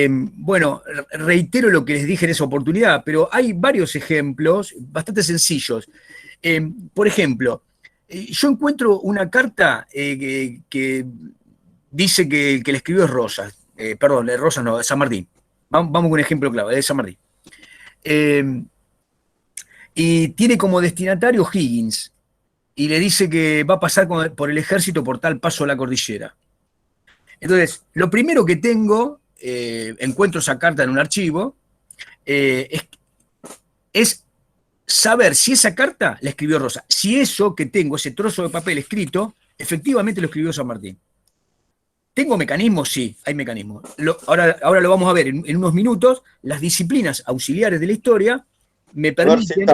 Bueno, reitero lo que les dije en esa oportunidad, pero hay varios ejemplos bastante sencillos. Por ejemplo, yo encuentro una carta que dice que el que le escribió es Rosas. Perdón, Rosas no, de San Martín. Vamos con un ejemplo clave, de San Martín. Y tiene como destinatario Higgins, y le dice que va a pasar por el ejército por tal paso a la cordillera. Entonces, lo primero que tengo, encuentro esa carta en un archivo, es saber si esa carta la escribió Rosa, si eso que tengo, ese trozo de papel escrito, efectivamente lo escribió San Martín. ¿Tengo mecanismos? Sí, hay mecanismos. Ahora lo vamos a ver en unos minutos. Las disciplinas auxiliares de la historia me permiten...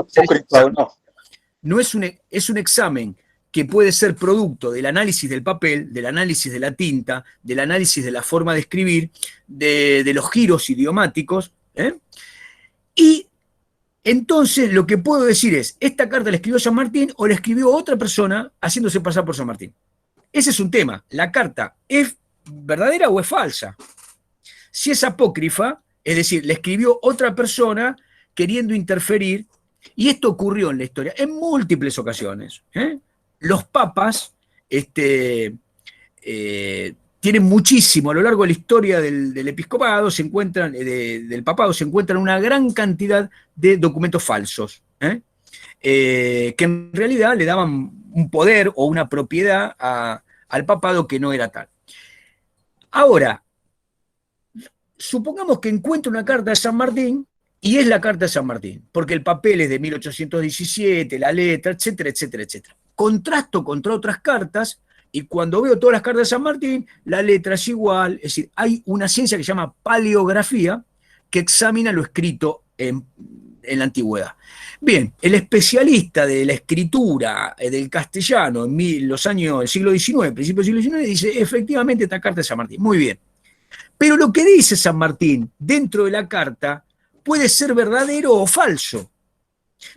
No es un examen que puede ser producto del análisis del papel, del análisis de la tinta, del análisis de la forma de escribir, de los giros idiomáticos. Y entonces lo que puedo decir es, ¿esta carta la escribió San Martín o la escribió otra persona haciéndose pasar por San Martín? Ese es un tema. ¿La carta es verdadera o es falsa? Si es apócrifa, es decir, la escribió otra persona queriendo interferir, y esto ocurrió en la historia en múltiples ocasiones. Los papas tienen muchísimo, a lo largo de la historia del episcopado, del papado, se encuentran una gran cantidad de documentos falsos, que en realidad le daban un poder o una propiedad al papado que no era tal. Ahora, supongamos que encuentro una carta de San Martín, y es la carta de San Martín, porque el papel es de 1817, la letra, etcétera, etcétera, etcétera. Contrasto contra otras cartas, y cuando veo todas las cartas de San Martín, la letra es igual. Es decir, hay una ciencia que se llama paleografía, que examina lo escrito en la antigüedad. Bien, el especialista de la escritura del castellano en los años del siglo XIX, principios del siglo XIX, dice, efectivamente, esta carta es de San Martín. Muy bien. Pero lo que dice San Martín dentro de la carta puede ser verdadero o falso.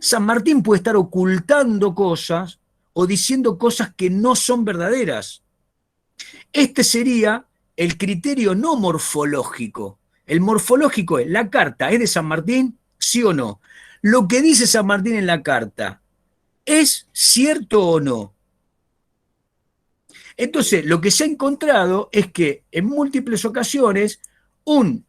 San Martín puede estar ocultando cosas o diciendo cosas que no son verdaderas. Este sería el criterio no morfológico. El morfológico es, ¿la carta es de San Martín? ¿Sí o no? Lo que dice San Martín en la carta, ¿es cierto o no? Entonces, lo que se ha encontrado es que en múltiples ocasiones un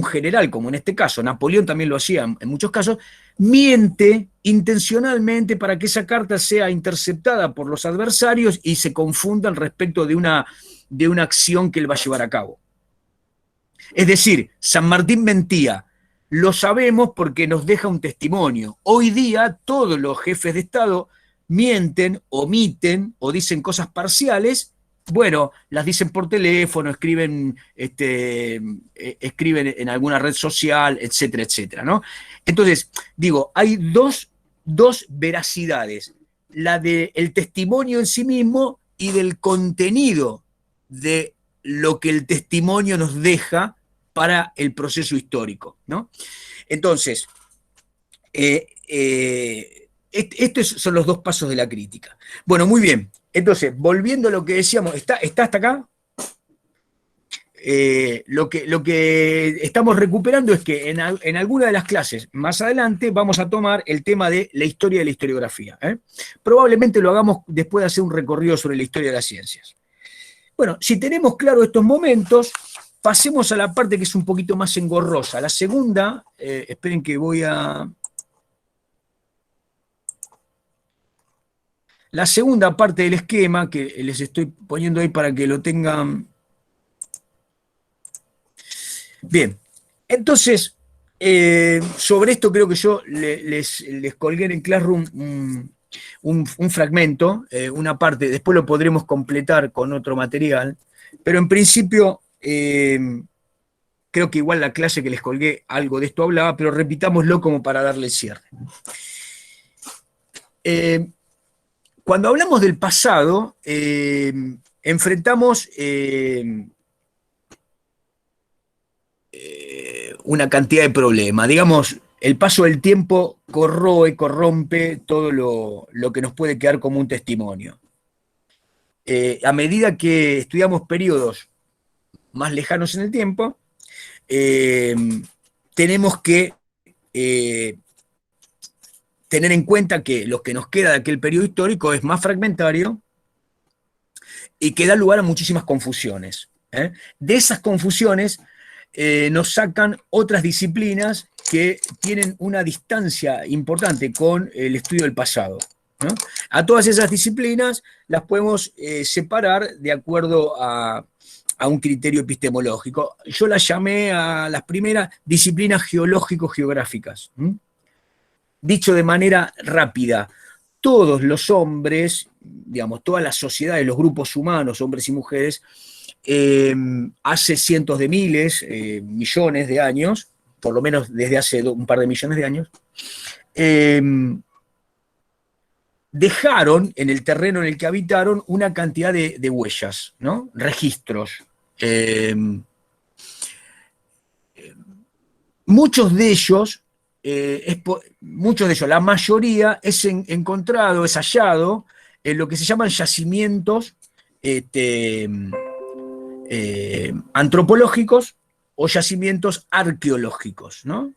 general, como en este caso, Napoleón también lo hacía en muchos casos, miente intencionalmente para que esa carta sea interceptada por los adversarios y se confundan respecto de una acción que él va a llevar a cabo. Es decir, San Martín mentía. Lo sabemos porque nos deja un testimonio. Hoy día todos los jefes de Estado mienten, omiten o dicen cosas parciales. Bueno, las dicen por teléfono, escriben en alguna red social, etcétera, etcétera, ¿no? Entonces, digo, hay dos veracidades, la del testimonio en sí mismo y del contenido de lo que el testimonio nos deja para el proceso histórico, ¿no? Entonces, estos son los dos pasos de la crítica. Bueno, muy bien. Entonces, volviendo a lo que decíamos, ¿está hasta acá? Lo que estamos recuperando es que en alguna de las clases más adelante vamos a tomar el tema de la historia de la historiografía. Probablemente lo hagamos después de hacer un recorrido sobre la historia de las ciencias. Bueno, si tenemos claro estos momentos, pasemos a la parte que es un poquito más engorrosa. La segunda, esperen que voy a... La segunda parte del esquema, que les estoy poniendo ahí para que lo tengan. Bien, entonces, sobre esto creo que yo les colgué en Classroom un fragmento, una parte, después lo podremos completar con otro material, pero en principio creo que igual la clase que les colgué algo de esto hablaba, pero repitámoslo como para darle cierre. Cuando hablamos del pasado, enfrentamos una cantidad de problemas. Digamos, el paso del tiempo corroe, corrompe todo lo que nos puede quedar como un testimonio. A medida que estudiamos periodos más lejanos en el tiempo, tenemos que tener en cuenta que lo que nos queda de aquel periodo histórico es más fragmentario y que da lugar a muchísimas confusiones. De esas confusiones nos sacan otras disciplinas que tienen una distancia importante con el estudio del pasado, ¿no? A todas esas disciplinas las podemos separar de acuerdo a un criterio epistemológico. Yo las llamé a las primeras disciplinas geológico-geográficas. Dicho de manera rápida, todos los hombres, digamos, todas las sociedades, los grupos humanos, hombres y mujeres, hace cientos de miles, millones de años, por lo menos desde hace un par de millones de años, dejaron en el terreno en el que habitaron una cantidad de huellas, ¿no? Registros. Muchos de ellos, la mayoría es encontrado, es hallado en lo que se llaman yacimientos antropológicos o yacimientos arqueológicos, ¿no?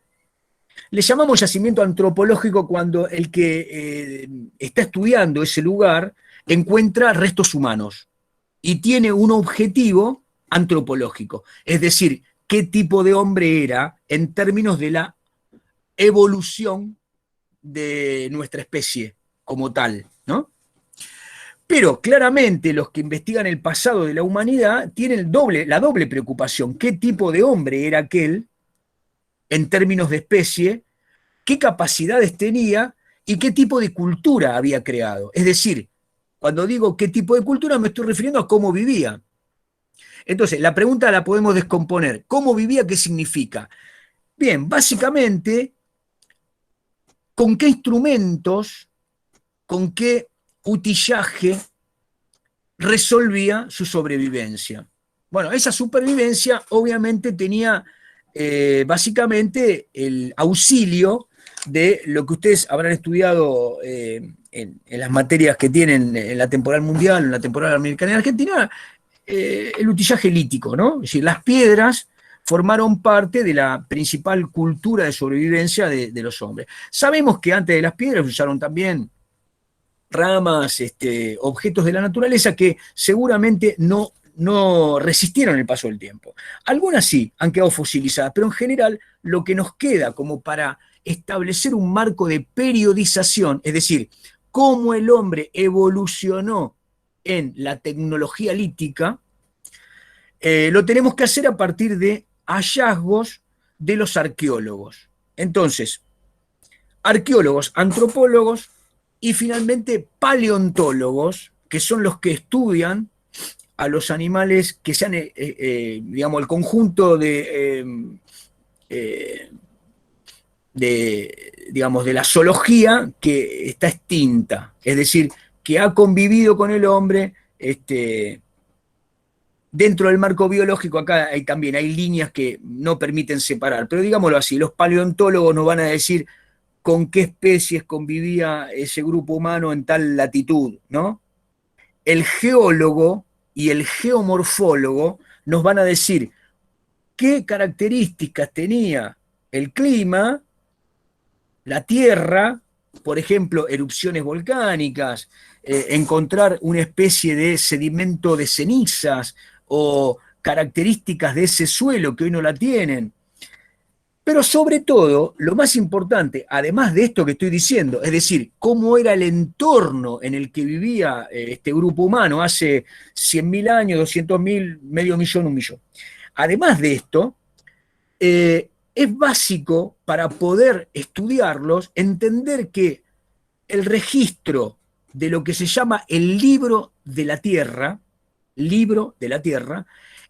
Le llamamos yacimiento antropológico cuando el que está estudiando ese lugar encuentra restos humanos y tiene un objetivo antropológico, es decir, qué tipo de hombre era en términos de la evolución de nuestra especie como tal, ¿no? Pero claramente los que investigan el pasado de la humanidad tienen la doble preocupación. ¿Qué tipo de hombre era aquel en términos de especie? ¿Qué capacidades tenía? ¿Y qué tipo de cultura había creado? Es decir, cuando digo qué tipo de cultura me estoy refiriendo a cómo vivía. Entonces, la pregunta la podemos descomponer. ¿Cómo vivía? ¿Qué significa? Bien, básicamente, ¿con qué instrumentos, con qué utillaje resolvía su sobrevivencia? Bueno, esa supervivencia obviamente tenía básicamente el auxilio de lo que ustedes habrán estudiado en las materias que tienen en la temporal mundial, en la temporal americana y argentina, el utillaje lítico, ¿no? Es decir, las piedras formaron parte de la principal cultura de sobrevivencia de los hombres. Sabemos que antes de las piedras usaron también ramas, objetos de la naturaleza que seguramente no resistieron el paso del tiempo. Algunas sí han quedado fosilizadas, pero en general lo que nos queda como para establecer un marco de periodización, es decir, cómo el hombre evolucionó en la tecnología lítica, lo tenemos que hacer a partir de hallazgos de los arqueólogos. Entonces, arqueólogos, antropólogos y finalmente paleontólogos, que son los que estudian a los animales que sean, digamos, el conjunto digamos, de la zoología que está extinta, es decir, que ha convivido con el hombre dentro del marco biológico. Acá también hay líneas que no permiten separar, pero digámoslo así, los paleontólogos nos van a decir con qué especies convivía ese grupo humano en tal latitud, ¿no? El geólogo y el geomorfólogo nos van a decir qué características tenía el clima, la tierra, por ejemplo, erupciones volcánicas, encontrar una especie de sedimento de cenizas o características de ese suelo que hoy no la tienen. Pero sobre todo, lo más importante, además de esto que estoy diciendo, es decir, cómo era el entorno en el que vivía este grupo humano hace 100.000 años, 200.000, medio millón, 1 millón. Además de esto, es básico para poder estudiarlos entender que el registro de lo que se llama el libro de la Tierra,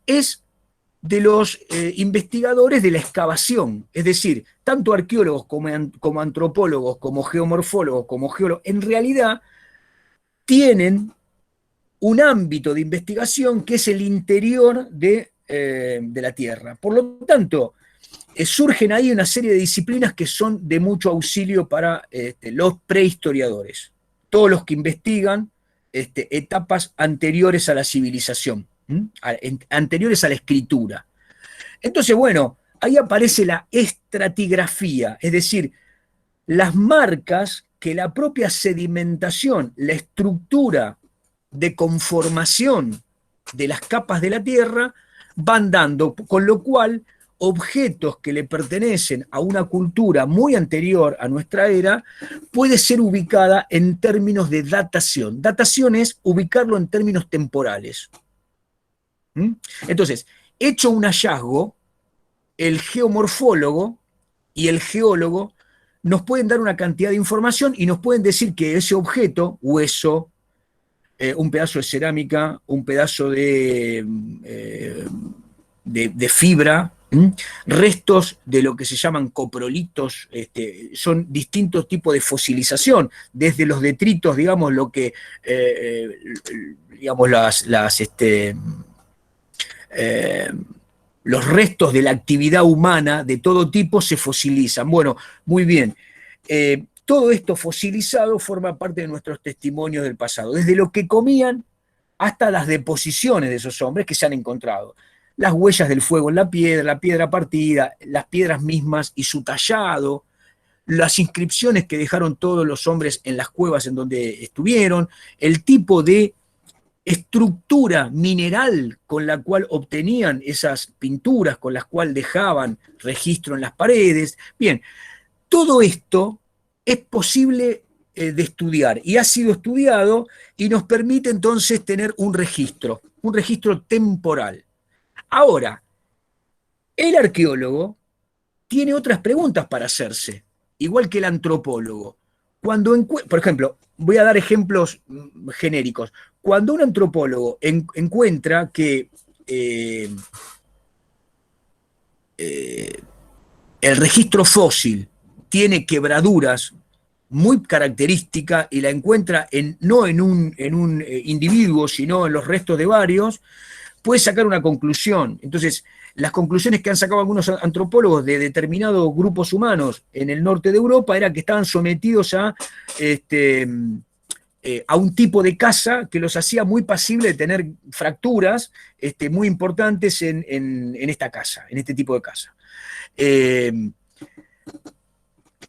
es de los investigadores de la excavación, es decir, tanto arqueólogos como antropólogos, como geomorfólogos, como geólogos, en realidad tienen un ámbito de investigación que es el interior de la Tierra. Por lo tanto, surgen ahí una serie de disciplinas que son de mucho auxilio para los prehistoriadores, todos los que investigan etapas anteriores a la civilización, anteriores a la escritura. Entonces, bueno, ahí aparece la estratigrafía, es decir, las marcas que la propia sedimentación, la estructura de conformación de las capas de la Tierra van dando, con lo cual objetos que le pertenecen a una cultura muy anterior a nuestra era puede ser ubicada en términos de datación. Datación es ubicarlo en términos temporales. Entonces, hecho un hallazgo, el geomorfólogo y el geólogo nos pueden dar una cantidad de información y nos pueden decir que ese objeto, hueso, un pedazo de cerámica, un pedazo de fibra, restos de lo que se llaman coprolitos, son distintos tipos de fosilización, desde los detritos, digamos, lo que, digamos, los restos de la actividad humana de todo tipo se fosilizan. Bueno, muy bien. Todo esto fosilizado forma parte de nuestros testimonios del pasado, desde lo que comían hasta las deposiciones de esos hombres que se han encontrado. Las huellas del fuego en la piedra partida, las piedras mismas y su tallado, las inscripciones que dejaron todos los hombres en las cuevas en donde estuvieron, el tipo de estructura mineral con la cual obtenían esas pinturas, con las cuales dejaban registro en las paredes. Bien, todo esto es posible de estudiar y ha sido estudiado y nos permite entonces tener un registro temporal. Ahora, el arqueólogo tiene otras preguntas para hacerse, igual que el antropólogo. Por ejemplo, voy a dar ejemplos genéricos. Cuando un antropólogo encuentra que el registro fósil tiene quebraduras muy características y la encuentra no en un individuo, sino en los restos de varios, puede sacar una conclusión. Entonces, las conclusiones que han sacado algunos antropólogos de determinados grupos humanos en el norte de Europa era que estaban sometidos a un tipo de caza que los hacía muy pasibles de tener fracturas muy importantes en esta caza, en este tipo de caza.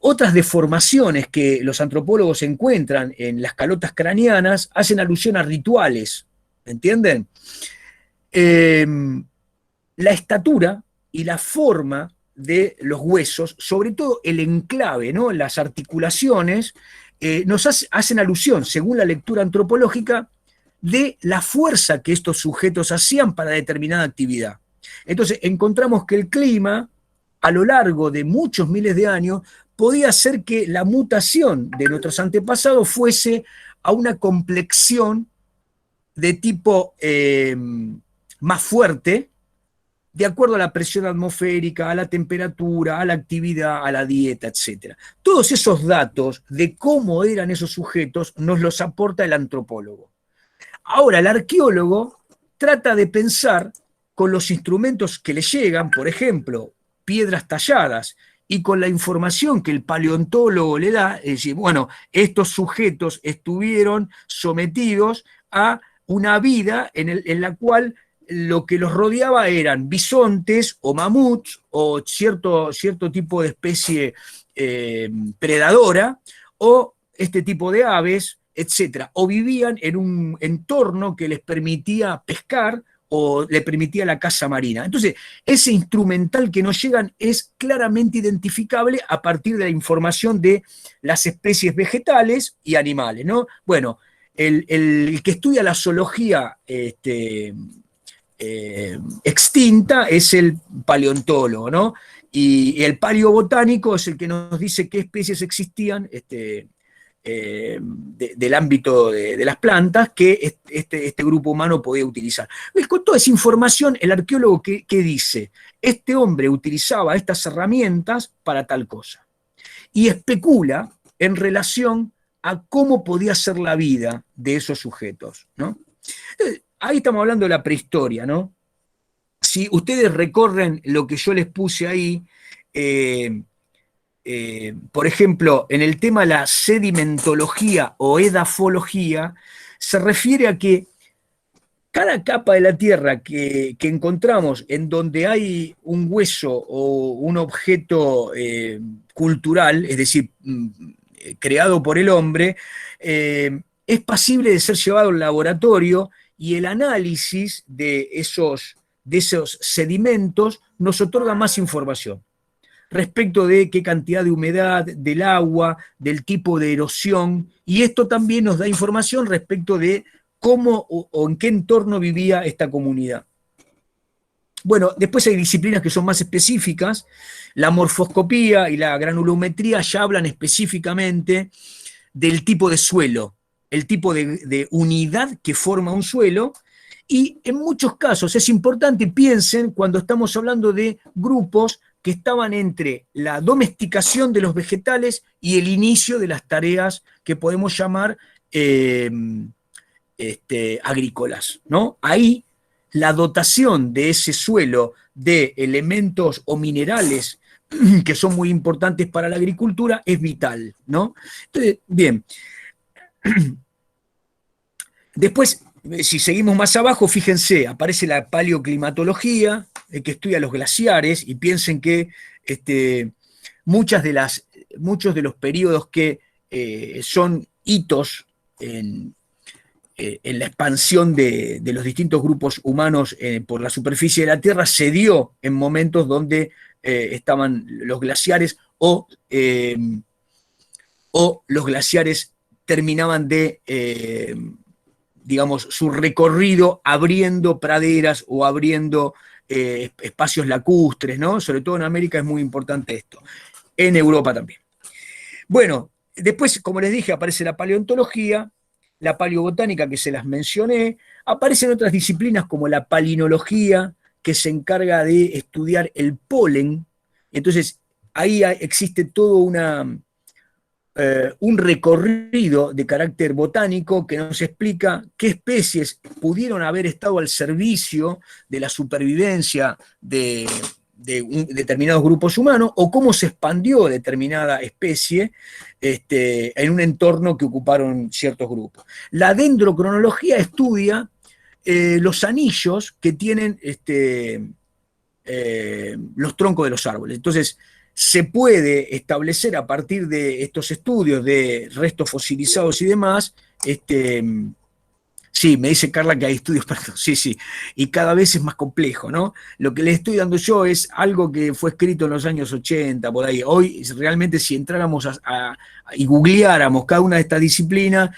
Otras deformaciones que los antropólogos encuentran en las calotas craneanas hacen alusión a rituales, ¿entienden? La estatura y la forma de los huesos, sobre todo el enclave, ¿no? Las articulaciones, nos hacen alusión, según la lectura antropológica, de la fuerza que estos sujetos hacían para determinada actividad. Entonces, encontramos que el clima, a lo largo de muchos miles de años, podía hacer que la mutación de nuestros antepasados fuese a una complexión de tipo más fuerte, de acuerdo a la presión atmosférica, a la temperatura, a la actividad, a la dieta, etc. Todos esos datos de cómo eran esos sujetos nos los aporta el antropólogo. Ahora, el arqueólogo trata de pensar con los instrumentos que le llegan, por ejemplo, piedras talladas, y con la información que el paleontólogo le da, es decir, bueno, estos sujetos estuvieron sometidos a una vida en la cual lo que los rodeaba eran bisontes o mamuts o cierto tipo de especie predadora o este tipo de aves, etc. O vivían en un entorno que les permitía pescar o le permitía la caza marina. Entonces, ese instrumental que nos llegan es claramente identificable a partir de la información de las especies vegetales y animales, ¿no? Bueno, el que estudia la zoología extinta es el paleontólogo, ¿no? Y el paleobotánico es el que nos dice qué especies existían del ámbito de las plantas que este grupo humano podía utilizar. Con toda esa información, el arqueólogo, ¿qué dice? Este hombre utilizaba estas herramientas para tal cosa. Y especula en relación a cómo podía ser la vida de esos sujetos, ¿no? Ahí estamos hablando de la prehistoria, ¿no? Si ustedes recorren lo que yo les puse ahí, por ejemplo, en el tema de la sedimentología o edafología, se refiere a que cada capa de la Tierra que encontramos en donde hay un hueso o un objeto cultural, es decir, creado por el hombre, es pasible de ser llevado al laboratorio y el análisis de esos sedimentos nos otorga más información respecto de qué cantidad de humedad, del agua, del tipo de erosión, y esto también nos da información respecto de cómo o en qué entorno vivía esta comunidad. Bueno, después hay disciplinas que son más específicas. La morfoscopía y la granulometría ya hablan específicamente del tipo de suelo, el tipo de unidad que forma un suelo, y en muchos casos es importante, piensen, cuando estamos hablando de grupos que estaban entre la domesticación de los vegetales y el inicio de las tareas que podemos llamar agrícolas, ¿no? Ahí la dotación de ese suelo de elementos o minerales que son muy importantes para la agricultura es vital, ¿no? Entonces, bien. Después, si seguimos más abajo, fíjense, aparece la paleoclimatología, que estudia los glaciares, y piensen que muchos de los periodos que son hitos en la expansión de los distintos grupos humanos por la superficie de la Tierra se dio en momentos donde estaban los glaciares o los glaciares terminaban de, digamos, su recorrido abriendo praderas o abriendo espacios lacustres, ¿no? Sobre todo en América es muy importante esto. En Europa también. Bueno, después, como les dije, aparece la paleontología, la paleobotánica que se las mencioné, aparecen otras disciplinas como la palinología, que se encarga de estudiar el polen. Entonces, ahí existe todo un recorrido de carácter botánico que nos explica qué especies pudieron haber estado al servicio de la supervivencia de determinados grupos humanos o cómo se expandió determinada especie en un entorno que ocuparon ciertos grupos. La dendrocronología estudia los anillos que tienen los troncos de los árboles. Entonces, se puede establecer a partir de estos estudios de restos fosilizados y demás, sí, me dice Carla que hay estudios, perdón, sí, y cada vez es más complejo, ¿no? Lo que les estoy dando yo es algo que fue escrito en los años 80, por ahí. Hoy, realmente, si entráramos y googleáramos cada una de estas disciplinas,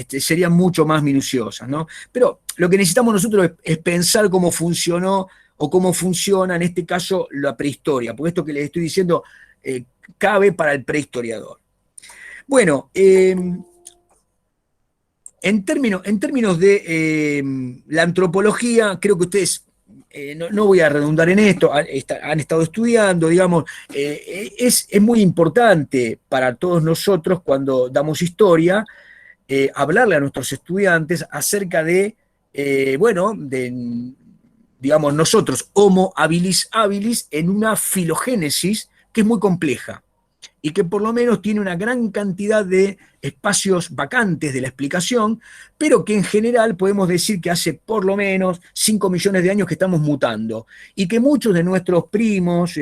serían mucho más minuciosas, ¿no? Pero lo que necesitamos nosotros es pensar cómo funcionó o cómo funciona, en este caso, la prehistoria, porque esto que les estoy diciendo cabe para el prehistoriador. Bueno, en términos de la antropología, creo que ustedes, no voy a redundar en esto, han estado estudiando, digamos, es muy importante para todos nosotros cuando damos historia, hablarle a nuestros estudiantes acerca de, digamos, nosotros, Homo habilis habilis, en una filogénesis que es muy compleja y que por lo menos tiene una gran cantidad de espacios vacantes de la explicación, pero que en general podemos decir que hace por lo menos 5 millones de años que estamos mutando y que muchos de nuestros primos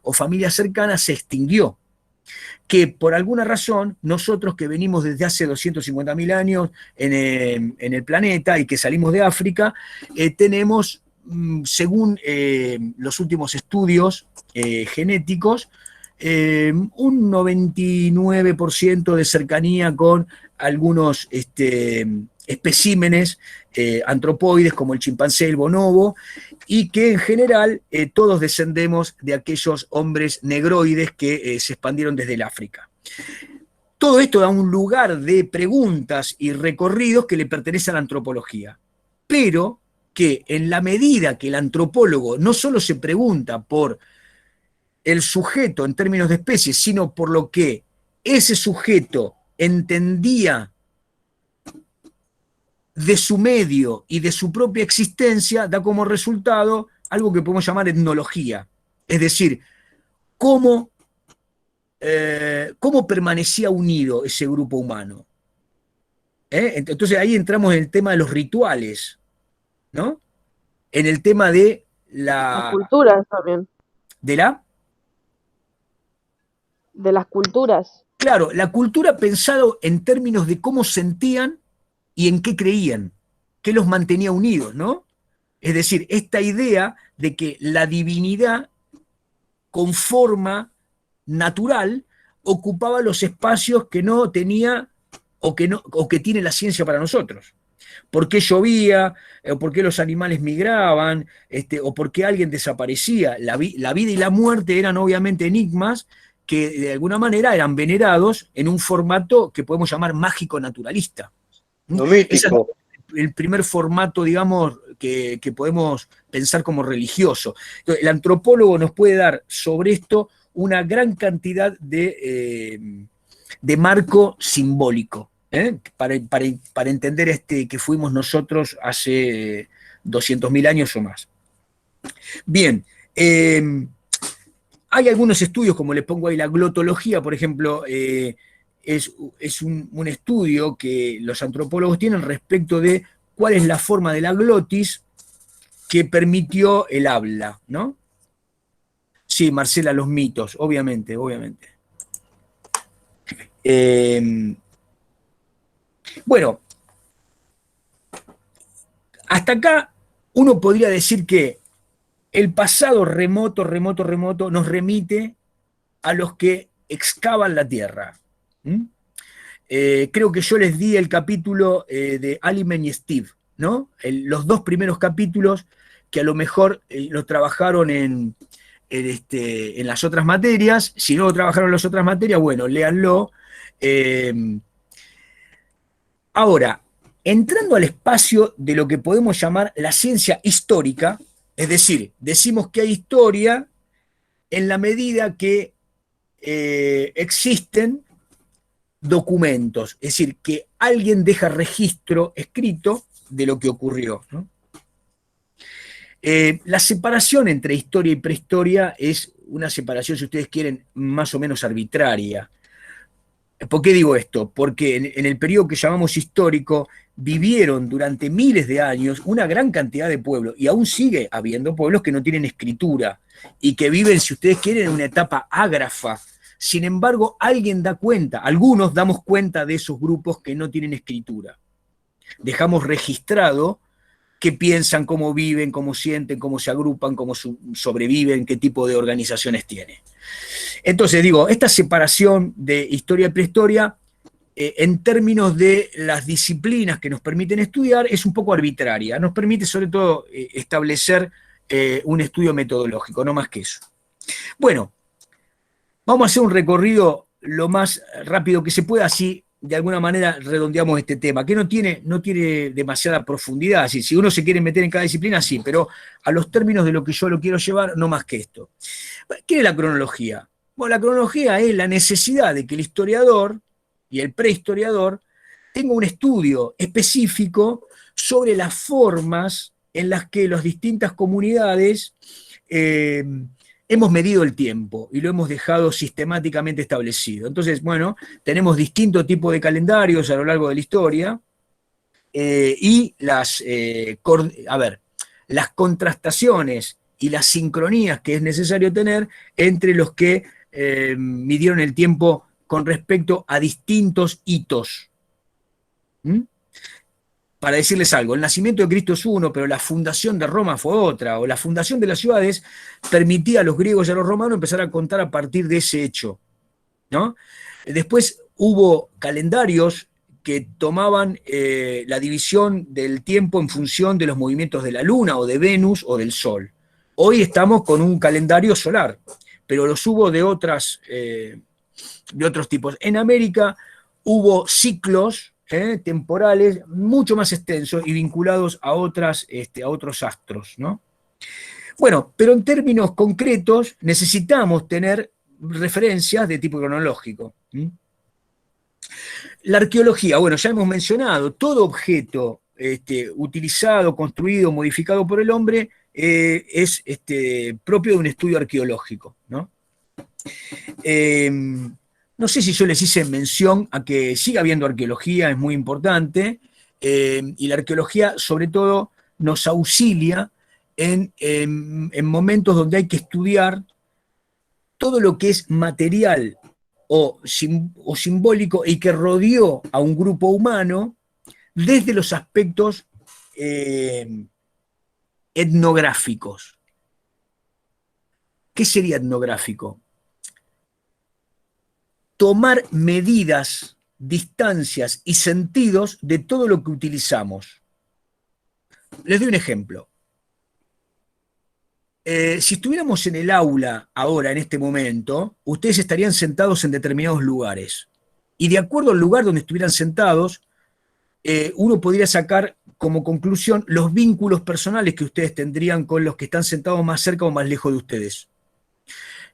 o familias cercanas se extinguió. Que por alguna razón, nosotros que venimos desde hace 250.000 años en el planeta y que salimos de África, tenemos, según los últimos estudios genéticos, un 99% de cercanía con algunos especímenes antropoides como el chimpancé, el bonobo, y que en general todos descendemos de aquellos hombres negroides que se expandieron desde el África. Todo esto da un lugar de preguntas y recorridos que le pertenece a la antropología, pero que en la medida que el antropólogo no solo se pregunta por el sujeto en términos de especie, sino por lo que ese sujeto entendía de su medio y de su propia existencia, da como resultado algo que podemos llamar etnología. Es decir, cómo permanecía unido ese grupo humano. Entonces ahí entramos en el tema de los rituales, ¿no? En el tema de Las culturas también. ¿De la? De las culturas. Claro, la cultura pensado en términos de cómo sentían y en qué creían, qué los mantenía unidos, ¿no? Es decir, esta idea de que la divinidad con forma natural ocupaba los espacios que no tenía o que tiene la ciencia para nosotros. ¿Por qué llovía? ¿O por qué los animales migraban? ¿O por qué alguien desaparecía? La vida y la muerte eran obviamente enigmas que de alguna manera eran venerados en un formato que podemos llamar mágico-naturalista. Lo mítico. Es el primer formato, digamos, que podemos pensar como religioso. Entonces, el antropólogo nos puede dar sobre esto una gran cantidad de marco simbólico, para entender que fuimos nosotros hace 200.000 años o más. Bien, hay algunos estudios, como les pongo ahí, la glotología, por ejemplo, es un estudio que los antropólogos tienen respecto de cuál es la forma de la glotis que permitió el habla, ¿no? Sí, Marcela, los mitos, obviamente. Bueno, hasta acá uno podría decir que el pasado remoto nos remite a los que excavan la tierra. Creo que yo les di el capítulo de Alimen y Steve, ¿no? Los dos primeros capítulos que a lo mejor los trabajaron en las otras materias. Si no trabajaron en las otras materias, bueno, léanlo. Ahora, entrando al espacio de lo que podemos llamar la ciencia histórica, es decir, decimos que hay historia en la medida que existen documentos, es decir, que alguien deja registro escrito de lo que ocurrió, ¿no? La separación entre historia y prehistoria es una separación, si ustedes quieren, más o menos arbitraria. ¿Por qué digo esto? Porque en el periodo que llamamos histórico vivieron durante miles de años una gran cantidad de pueblos, y aún sigue habiendo pueblos que no tienen escritura y que viven, si ustedes quieren, en una etapa ágrafa. Sin embargo, alguien da cuenta, algunos damos cuenta de esos grupos que no tienen escritura. Dejamos registrado qué piensan, cómo viven, cómo sienten, cómo se agrupan, cómo sobreviven, qué tipo de organizaciones tienen. Entonces, digo, esta separación de historia y prehistoria, en términos de las disciplinas que nos permiten estudiar, es un poco arbitraria. Nos permite, sobre todo, establecer un estudio metodológico, no más que eso. Bueno, vamos a hacer un recorrido lo más rápido que se pueda, así de alguna manera redondeamos este tema, que no tiene demasiada profundidad. Así, si uno se quiere meter en cada disciplina, sí, pero a los términos de lo que yo lo quiero llevar, no más que esto. ¿Qué es la cronología? Bueno, la cronología es la necesidad de que el historiador y el prehistoriador tenga un estudio específico sobre las formas en las que las distintas comunidades hemos medido el tiempo y lo hemos dejado sistemáticamente establecido. Entonces, bueno, tenemos distintos tipos de calendarios a lo largo de la historia y las contrastaciones y las sincronías que es necesario tener entre los que midieron el tiempo con respecto a distintos hitos. Para decirles algo, el nacimiento de Cristo es uno, pero la fundación de Roma fue otra, o la fundación de las ciudades permitía a los griegos y a los romanos empezar a contar a partir de ese hecho, ¿no? Después hubo calendarios que tomaban la división del tiempo en función de los movimientos de la luna, o de Venus, o del sol. Hoy estamos con un calendario solar, pero los hubo de otros tipos. En América hubo ciclos temporales mucho más extensos y vinculados a otros astros, ¿no? Bueno, pero en términos concretos necesitamos tener referencias de tipo cronológico. La arqueología, bueno, ya hemos mencionado, todo objeto utilizado, construido, modificado por el hombre es propio de un estudio arqueológico, ¿no? No sé si yo les hice mención a que siga habiendo arqueología, es muy importante, y la arqueología sobre todo nos auxilia en momentos donde hay que estudiar todo lo que es material o simbólico y que rodeó a un grupo humano desde los aspectos etnográficos. ¿Qué sería etnográfico? Tomar medidas, distancias y sentidos de todo lo que utilizamos. Les doy un ejemplo. Si estuviéramos en el aula ahora, en este momento, ustedes estarían sentados en determinados lugares. Y de acuerdo al lugar donde estuvieran sentados, uno podría sacar como conclusión los vínculos personales que ustedes tendrían con los que están sentados más cerca o más lejos de ustedes.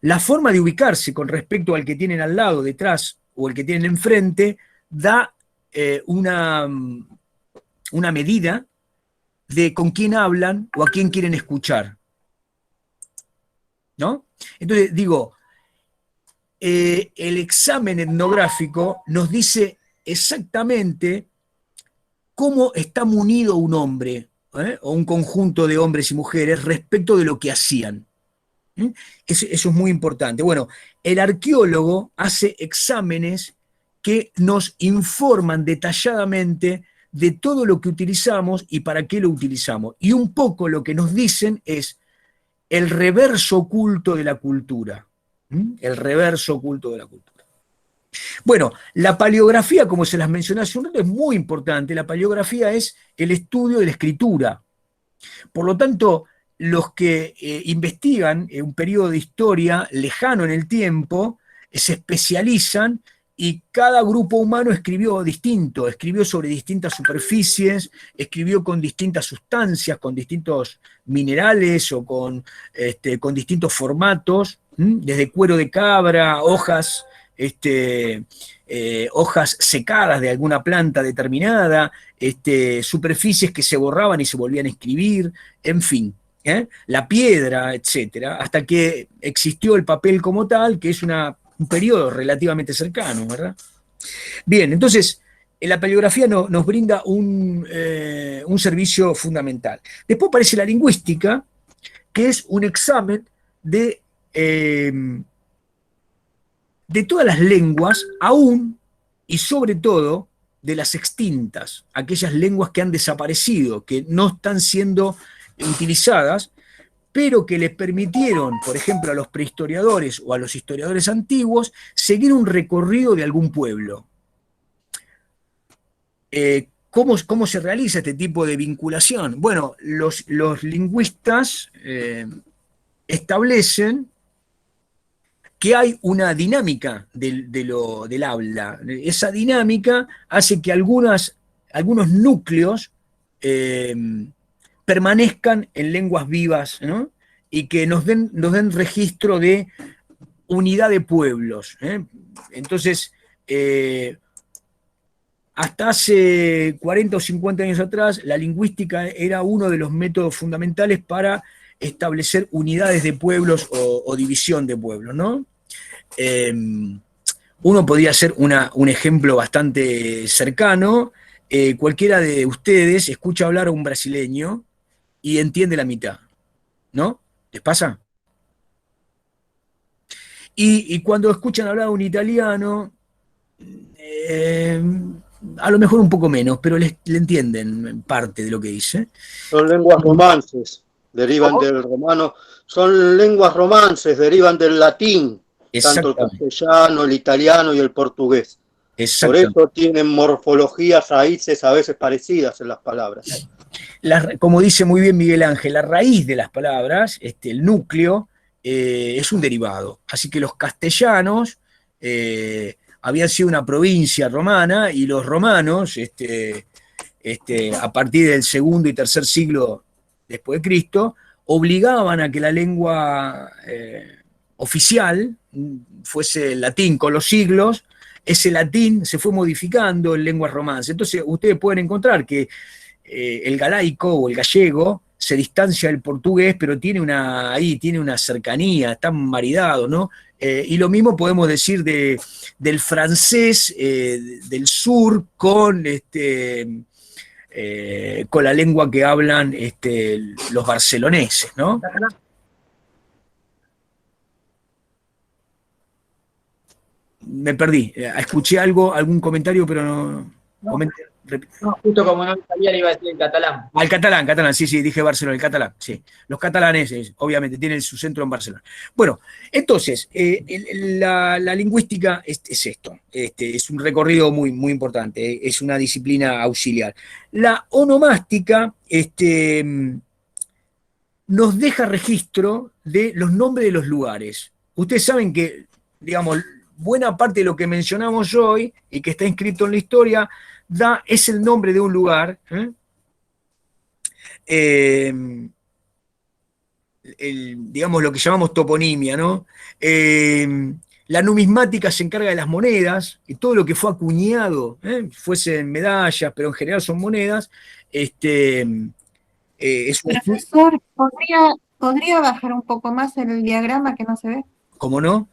La forma de ubicarse con respecto al que tienen al lado, detrás o el que tienen enfrente, da una medida de con quién hablan o a quién quieren escuchar, ¿no? Entonces, digo, el examen etnográfico nos dice exactamente cómo está munido un hombre o un conjunto de hombres y mujeres respecto de lo que hacían. Eso es muy importante. Bueno, el arqueólogo hace exámenes que nos informan detalladamente de todo lo que utilizamos y para qué lo utilizamos. Y un poco lo que nos dicen es el reverso oculto de la cultura. El reverso oculto de la cultura. Bueno, la paleografía, como se las mencioné hace un rato, es muy importante. La paleografía es el estudio de la escritura. Por lo tanto, los que investigan un periodo de historia lejano en el tiempo se especializan y cada grupo humano escribió distinto, escribió sobre distintas superficies, escribió con distintas sustancias, con distintos minerales o con distintos formatos, desde cuero de cabra, hojas secadas de alguna planta determinada, superficies que se borraban y se volvían a escribir, en fin. La piedra, etcétera, hasta que existió el papel como tal, que es un periodo relativamente cercano, ¿verdad? Bien, entonces, la paleografía nos brinda un servicio fundamental. Después aparece la lingüística, que es un examen de todas las lenguas, aún y sobre todo de las extintas, aquellas lenguas que han desaparecido, que no están siendo utilizadas, pero que les permitieron, por ejemplo, a los prehistoriadores o a los historiadores antiguos, seguir un recorrido de algún pueblo. ¿Cómo se realiza este tipo de vinculación? Bueno, los lingüistas establecen que hay una dinámica del habla. Esa dinámica hace que algunos núcleos permanezcan en lenguas vivas, ¿no? Y que nos den registro de unidad de pueblos. Entonces, hasta hace 40 o 50 años atrás, la lingüística era uno de los métodos fundamentales para establecer unidades de pueblos o división de pueblos, ¿no? Uno podría hacer un ejemplo bastante cercano. Cualquiera de ustedes escucha hablar a un brasileño y entiende la mitad, ¿no? ¿Les pasa? Y cuando escuchan hablar a un italiano, a lo mejor un poco menos, pero le entienden parte de lo que dice. Son lenguas romances, derivan del romano, son lenguas romances, derivan del latín, tanto el castellano, el italiano y el portugués. Por eso tienen morfologías, raíces a veces parecidas en las palabras. Como dice muy bien Miguel Ángel, la raíz de las palabras, el núcleo, es un derivado. Así que los castellanos había sido una provincia romana y los romanos, a partir del segundo y tercer siglo después de Cristo, obligaban a que la lengua oficial fuese el latín. Con los siglos, ese latín se fue modificando en lenguas romanas. Entonces, ustedes pueden encontrar que el galaico o el gallego se distancia del portugués, pero tiene una cercanía, están maridados, ¿no? Y lo mismo podemos decir del francés del sur con la lengua que hablan los barceloneses, ¿no? Me perdí. Escuché algún comentario, pero no. No, justo como no sabía, le iba a decir el catalán. Al catalán, sí, dije Barcelona, el catalán, sí. Los catalanes, obviamente, tienen su centro en Barcelona. Bueno, entonces, la lingüística es esto, es un recorrido muy, muy importante, es una disciplina auxiliar. La onomástica nos deja registro de los nombres de los lugares. Ustedes saben que, digamos, buena parte de lo que mencionamos hoy y que está inscrito en la historia es el nombre de un lugar. Digamos lo que llamamos toponimia, ¿no? La numismática se encarga de las monedas y todo lo que fue acuñado, fuesen medallas, pero en general son monedas. Profesor, ¿podría bajar un poco más el diagrama que no se ve? ¿Cómo no?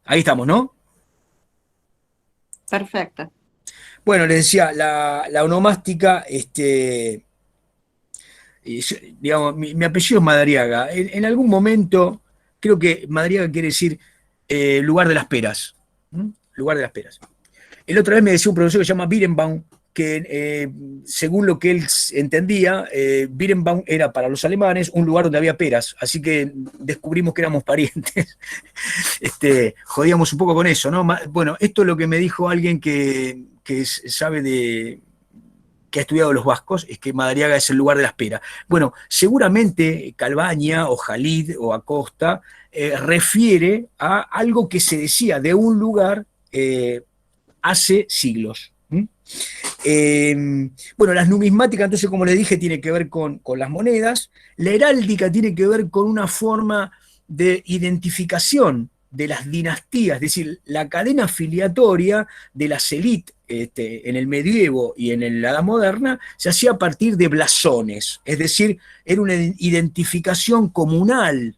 Ahí estamos, ¿no? Perfecto. Bueno, les decía, la onomástica, digamos, mi apellido es Madariaga. En algún momento, creo que Madariaga quiere decir lugar de las peras. Lugar de las peras. El otra vez me decía un profesor que se llama Birnbaum, que según lo que él entendía, Birnbaum era para los alemanes un lugar donde había peras, así que descubrimos que éramos parientes. Jodíamos un poco con eso, ¿no? Bueno, esto es lo que me dijo alguien que sabe que ha estudiado los vascos, es que Madariaga es el lugar de las peras. Bueno, seguramente Calbaña o Jalid o Acosta refiere a algo que se decía de un lugar hace siglos. Bueno, las numismáticas, entonces, como les dije, tiene que ver con las monedas. La heráldica tiene que ver con una forma de identificación de las dinastías, es decir, la cadena filiatoria de las élites en el medievo y en la Edad Moderna se hacía a partir de blasones, es decir, era una identificación comunal.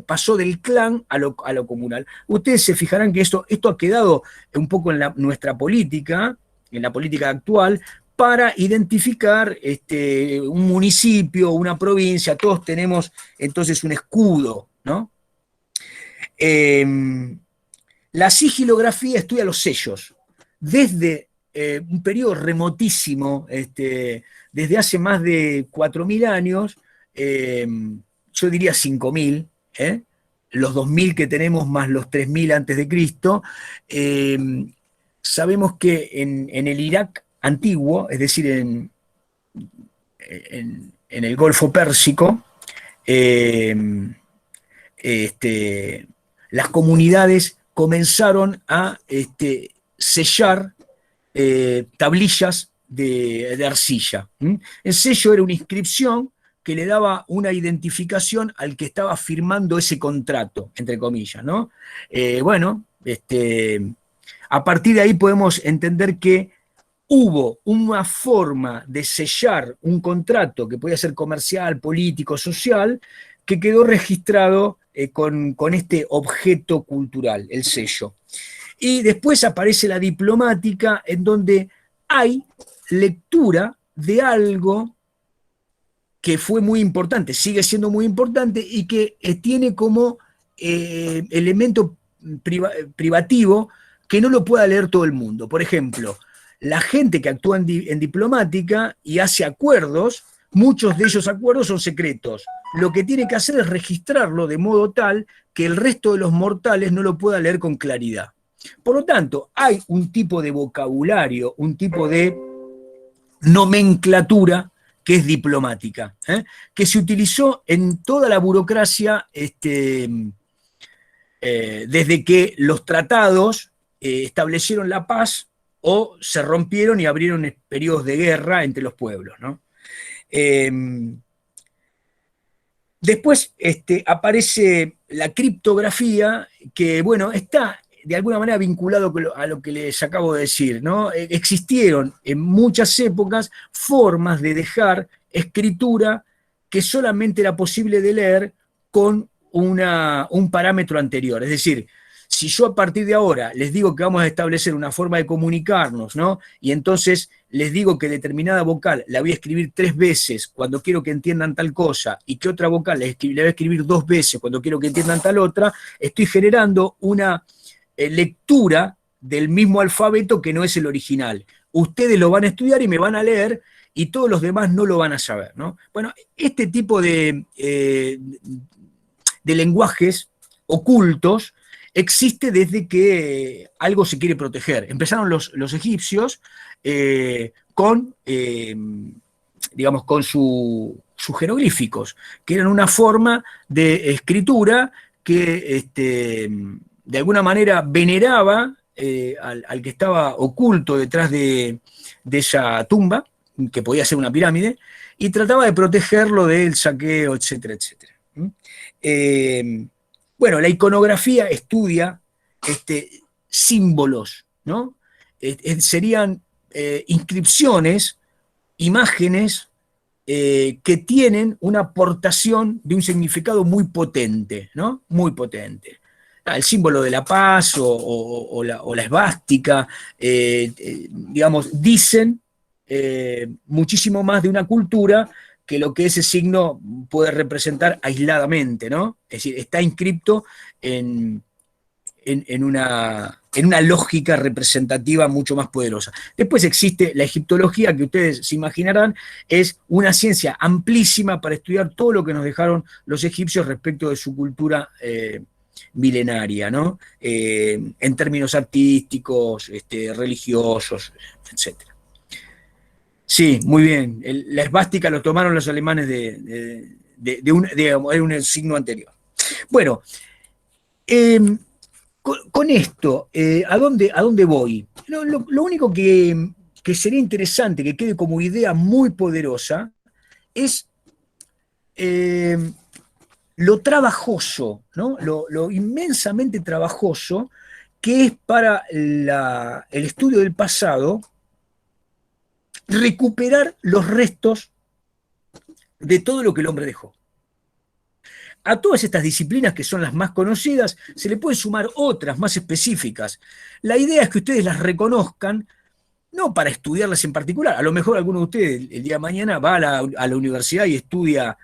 Pasó del clan a lo comunal. Ustedes se fijarán que esto ha quedado un poco en nuestra política, en la política actual, para identificar un municipio, una provincia. Todos tenemos entonces un escudo, ¿no? La sigilografía estudia los sellos. Desde un periodo remotísimo, desde hace más de 4.000 años, yo diría 5.000, los 2.000 que tenemos más los 3.000 antes de Cristo, sabemos que en el Irak antiguo, es decir, en el Golfo Pérsico, las comunidades comenzaron a sellar tablillas de arcilla. El sello era una inscripción que le daba una identificación al que estaba firmando ese contrato, entre comillas, ¿no? A partir de ahí podemos entender que hubo una forma de sellar un contrato que podía ser comercial, político, social, que quedó registrado con este objeto cultural, el sello. Y después aparece la diplomática, en donde hay lectura de algo que fue muy importante, sigue siendo muy importante y que tiene como elemento privativo que no lo pueda leer todo el mundo. Por ejemplo, la gente que actúa en diplomática y hace acuerdos, muchos de esos acuerdos son secretos. Lo que tiene que hacer es registrarlo de modo tal que el resto de los mortales no lo pueda leer con claridad. Por lo tanto, hay un tipo de vocabulario, un tipo de nomenclatura que es diplomática, que se utilizó en toda la burocracia desde que los tratados establecieron la paz o se rompieron y abrieron periodos de guerra entre los pueblos, ¿no? Después aparece la criptografía, que bueno, está de alguna manera vinculado a lo que les acabo de decir, ¿no? Existieron en muchas épocas formas de dejar escritura que solamente era posible de leer con un parámetro anterior. Es decir, si yo a partir de ahora les digo que vamos a establecer una forma de comunicarnos, ¿no? Y entonces les digo que determinada vocal la voy a escribir 3 veces cuando quiero que entiendan tal cosa, y que otra vocal la voy a escribir 2 veces cuando quiero que entiendan tal otra, estoy generando una lectura del mismo alfabeto que no es el original. Ustedes lo van a estudiar y me van a leer, y todos los demás no lo van a saber, ¿no? Bueno, este tipo de lenguajes ocultos existe desde que algo se quiere proteger. Empezaron los egipcios con sus jeroglíficos, que eran una forma de escritura que de alguna manera veneraba al que estaba oculto detrás de esa tumba, que podía ser una pirámide, y trataba de protegerlo del saqueo, etcétera, etcétera. Bueno, la iconografía estudia símbolos, ¿no? Serían inscripciones, imágenes que tienen una aportación de un significado muy potente, ¿no? Muy potente. El símbolo de la paz o la esvástica, digamos, dicen muchísimo más de una cultura que lo que ese signo puede representar aisladamente, ¿no? Es decir, está inscripto en una lógica representativa mucho más poderosa. Después existe la egiptología, que ustedes se imaginarán, es una ciencia amplísima para estudiar todo lo que nos dejaron los egipcios respecto de su cultura milenaria, ¿no? En términos artísticos, religiosos, etc. Sí, muy bien. La esvástica lo tomaron los alemanes de un signo anterior. Bueno, con esto, ¿a dónde voy? Lo único que sería interesante que quede como idea muy poderosa es lo trabajoso, ¿no? Lo inmensamente trabajoso que es para el estudio del pasado recuperar los restos de todo lo que el hombre dejó. A todas estas disciplinas, que son las más conocidas, se le pueden sumar otras más específicas. La idea es que ustedes las reconozcan, no para estudiarlas en particular. A lo mejor alguno de ustedes el día de mañana va a la universidad y estudia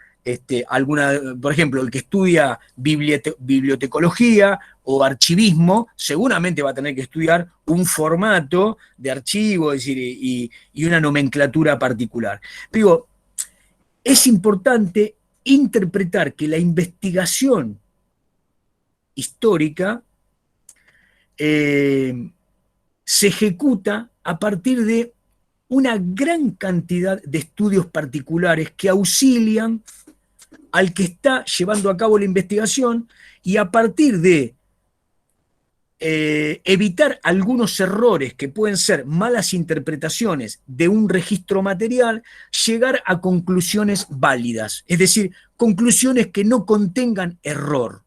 por ejemplo, el que estudia bibliotecología o archivismo, seguramente va a tener que estudiar un formato de archivo, es decir, y una nomenclatura particular. Digo, es importante interpretar que la investigación histórica se ejecuta a partir de una gran cantidad de estudios particulares que auxilian al que está llevando a cabo la investigación, y a partir de evitar algunos errores que pueden ser malas interpretaciones de un registro material, llegar a conclusiones válidas, es decir, conclusiones que no contengan error.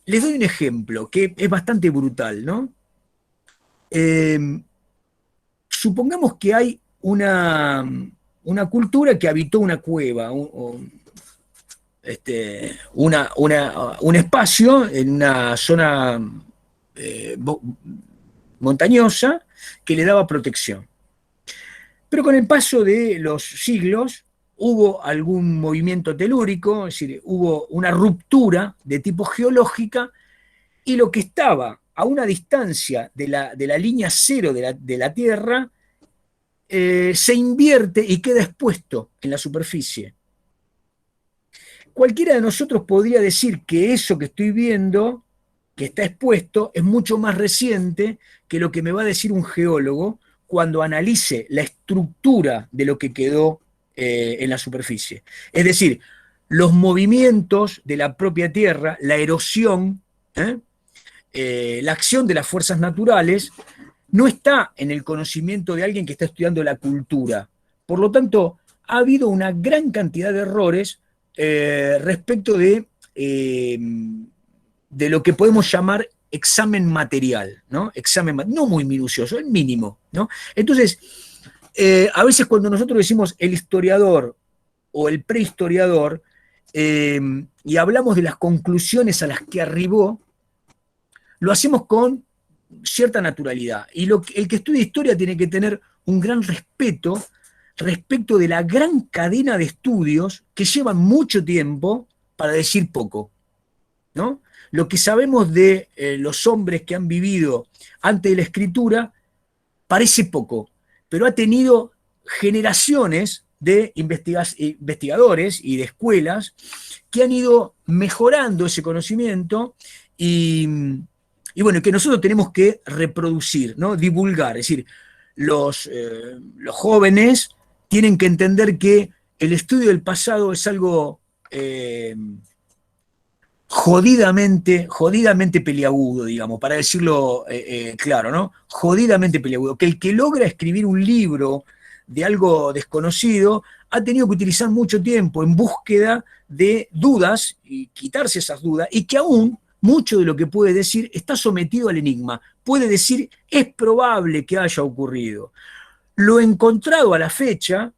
Les doy un ejemplo que es bastante brutal, ¿no? Supongamos que hay una cultura que habitó una cueva, un espacio en una zona montañosa que le daba protección. Pero con el paso de los siglos hubo algún movimiento telúrico, es decir, hubo una ruptura de tipo geológica, y lo que estaba a una distancia de la línea cero de la Tierra se invierte y queda expuesto en la superficie. Cualquiera de nosotros podría decir que eso que estoy viendo, que está expuesto, es mucho más reciente que lo que me va a decir un geólogo cuando analice la estructura de lo que quedó en la superficie. Es decir, los movimientos de la propia Tierra, la erosión, la acción de las fuerzas naturales, no está en el conocimiento de alguien que está estudiando la cultura. Por lo tanto, ha habido una gran cantidad de errores respecto de lo que podemos llamar examen material, ¿no? No muy minucioso, el mínimo, ¿no? Entonces, a veces cuando nosotros decimos el historiador o el prehistoriador, y hablamos de las conclusiones a las que arribó, lo hacemos con cierta naturalidad. Y el que estudia historia tiene que tener un gran respeto respecto de la gran cadena de estudios que llevan mucho tiempo para decir poco, ¿no? Lo que sabemos de los hombres que han vivido antes de la escritura parece poco, pero ha tenido generaciones de investigadores y de escuelas que han ido mejorando ese conocimiento y bueno, que nosotros tenemos que reproducir, ¿no? Divulgar. Es decir, los jóvenes tienen que entender que el estudio del pasado es algo jodidamente peliagudo, digamos, para decirlo claro, ¿no? Jodidamente peliagudo. Que el que logra escribir un libro de algo desconocido ha tenido que utilizar mucho tiempo en búsqueda de dudas y quitarse esas dudas, y que aún mucho de lo que puede decir está sometido al enigma. Puede decir, es probable que haya ocurrido. Lo encontrado a la fecha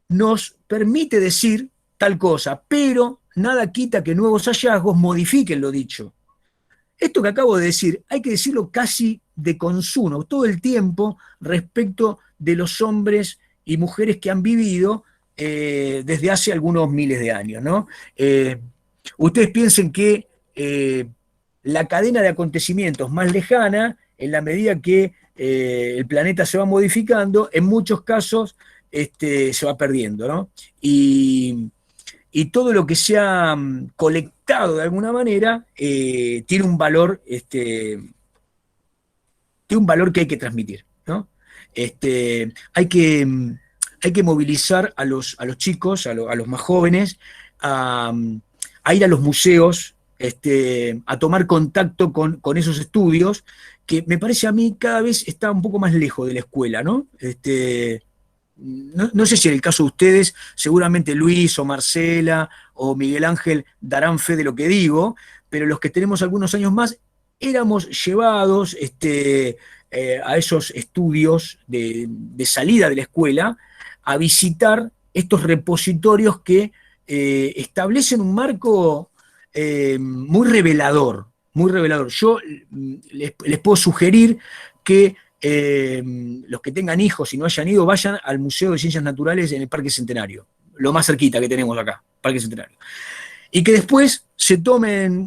nos permite decir tal cosa, pero nada quita que nuevos hallazgos modifiquen lo dicho. Esto que acabo de decir, hay que decirlo casi de consumo, todo el tiempo respecto de los hombres y mujeres que han vivido desde hace algunos miles de años, ¿no? Ustedes piensen que la cadena de acontecimientos más lejana, en la medida que el planeta se va modificando, en muchos casos se va perdiendo, ¿no? Y todo lo que se ha colectado de alguna manera tiene un valor, que hay que transmitir, ¿no? Hay que movilizar a los chicos, a los más jóvenes, a ir a los museos, a tomar contacto con esos estudios, que me parece a mí cada vez está un poco más lejos de la escuela, ¿no? No sé si en el caso de ustedes, seguramente Luis o Marcela o Miguel Ángel darán fe de lo que digo, pero los que tenemos algunos años más éramos llevados a esos estudios de salida de la escuela a visitar estos repositorios que establecen un marco muy revelador, muy revelador. Yo les puedo sugerir que los que tengan hijos y no hayan ido, vayan al Museo de Ciencias Naturales en el Parque Centenario, lo más cerquita que tenemos acá, Parque Centenario. Y que después se tomen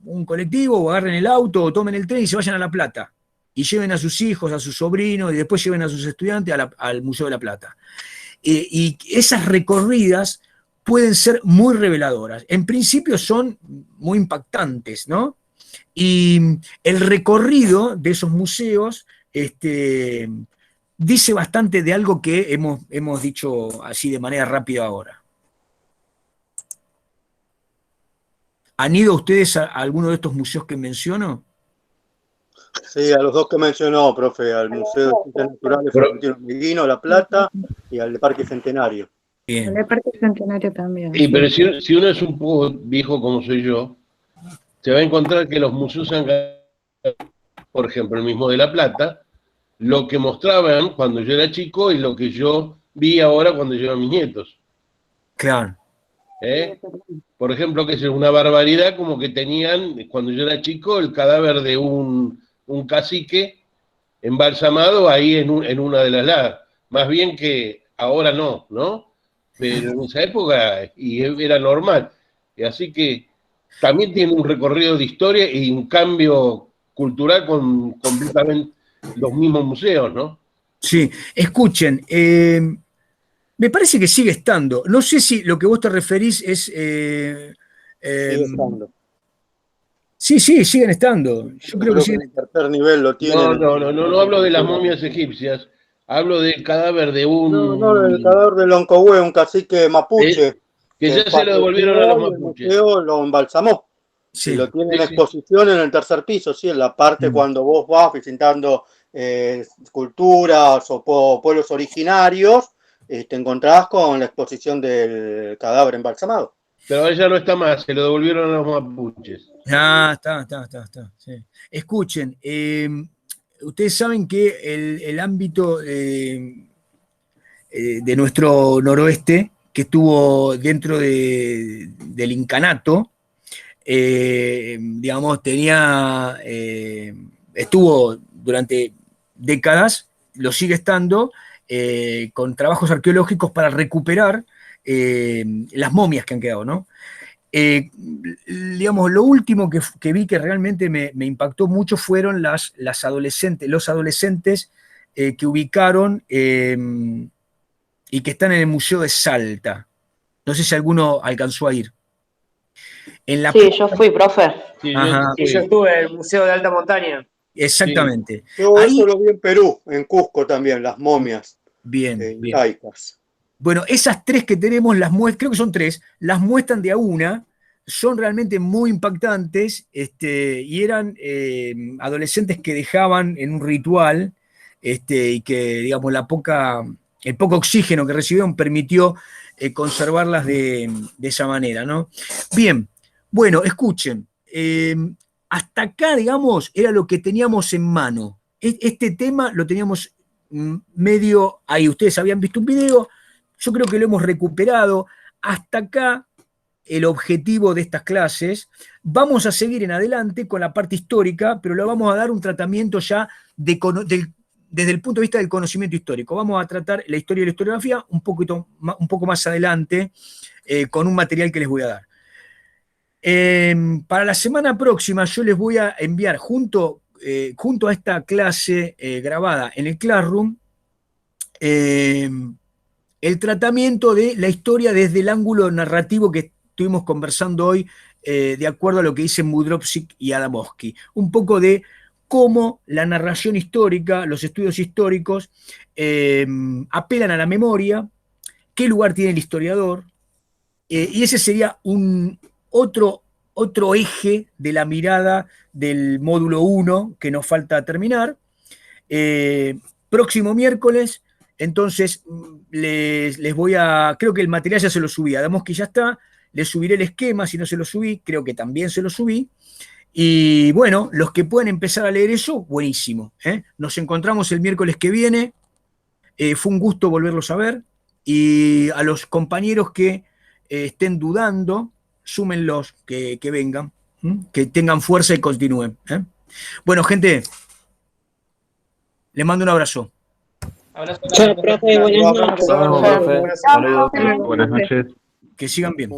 un colectivo o agarren el auto o tomen el tren y se vayan a La Plata. Y lleven a sus hijos, a sus sobrinos y después lleven a sus estudiantes al Museo de La Plata. Y esas recorridas pueden ser muy reveladoras. En principio son muy impactantes, ¿no? Y el recorrido de esos museos dice bastante de algo que hemos dicho así de manera rápida ahora. ¿Han ido ustedes a alguno de estos museos que menciono? Sí, a los dos que mencionó, profe, al Museo de Ciencias Naturales Florentino Meguino, La Plata, y al de Parque Centenario. Bien. El Parque Centenario también. Sí, pero si uno es un poco viejo como soy yo, se va a encontrar que los museos han ganado, por ejemplo, el mismo de La Plata, lo que mostraban cuando yo era chico y lo que yo vi ahora cuando llevo a mis nietos. Claro. Por ejemplo, que es una barbaridad como que tenían, cuando yo era chico, el cadáver de un cacique embalsamado ahí en una de las lajas. Más bien que ahora no, ¿no? Pero en esa época y era normal. Y así que también tiene un recorrido de historia y un cambio cultural con completamente los mismos museos, ¿no? Sí, escuchen, me parece que sigue estando. No sé si lo que vos te referís es... Sigue estando. Sí, sí, siguen estando. Yo creo que que siguen. en el tercer nivel lo tienen. No hablo de las momias egipcias, hablo del cadáver de un... No, el cadáver de Loncohue, un cacique mapuche. Que ya se lo devolvieron a los falleció, mapuches. El museo lo embalsamó. Sí. Y lo tiene en Sí. exposición en el tercer piso, sí, en la parte cuando vos vas visitando culturas o pueblos originarios, te encontrás con la exposición del cadáver embalsamado. Pero ella no está más, se lo devolvieron a los mapuches. Ah, está. Sí. Escuchen, ustedes saben que el ámbito de nuestro noroeste, que estuvo dentro del incanato, digamos, estuvo durante décadas, lo sigue estando, con trabajos arqueológicos para recuperar las momias que han quedado, ¿no? Digamos, lo último que vi que realmente me impactó mucho fueron los adolescentes que ubicaron y que están en el Museo de Salta. No sé si alguno alcanzó a ir. Sí, yo fui, profe. Sí, yo estuve en el Museo de Alta Montaña. Exactamente. Yo eso lo vi en Perú, en Cusco también, las momias. Bien. Incaicas. Bueno, esas tres que tenemos, creo que son tres, las muestran de a una, son realmente muy impactantes, y eran adolescentes que dejaban en un ritual, y que, digamos, el poco oxígeno que recibieron permitió conservarlas de esa manera, ¿no? Bien, bueno, escuchen, hasta acá, digamos, era lo que teníamos en mano. Este tema lo teníamos medio ahí. Ustedes habían visto un video, yo creo que lo hemos recuperado. Hasta acá el objetivo de estas clases. Vamos a seguir en adelante con la parte histórica, pero le vamos a dar un tratamiento ya desde el punto de vista del conocimiento histórico. Vamos a tratar la historia y la historiografía un poco más adelante, con un material que les voy a dar. Para la semana próxima yo les voy a enviar junto a esta clase grabada en el Classroom el tratamiento de la historia desde el ángulo narrativo que estuvimos conversando hoy, de acuerdo a lo que dicen Mudrovsky y Adamowski. Un poco de cómo la narración histórica, los estudios históricos, apelan a la memoria, qué lugar tiene el historiador, y ese sería otro eje de la mirada del módulo 1 que nos falta terminar. Próximo miércoles, entonces, les voy a... Creo que el material ya se lo subí, Adamowski ya está, les subiré el esquema, si no se lo subí, creo que también se lo subí. Y bueno, los que pueden empezar a leer eso, buenísimo. Nos encontramos el miércoles que viene. Fue un gusto volverlos a ver. Y a los compañeros que estén dudando, súmenlos que vengan, que tengan fuerza y continúen. Bueno, gente, les mando un abrazo. Chao, profe, buenas noches. Saludos, profe. Saludos. Buenas noches. Que sigan bien.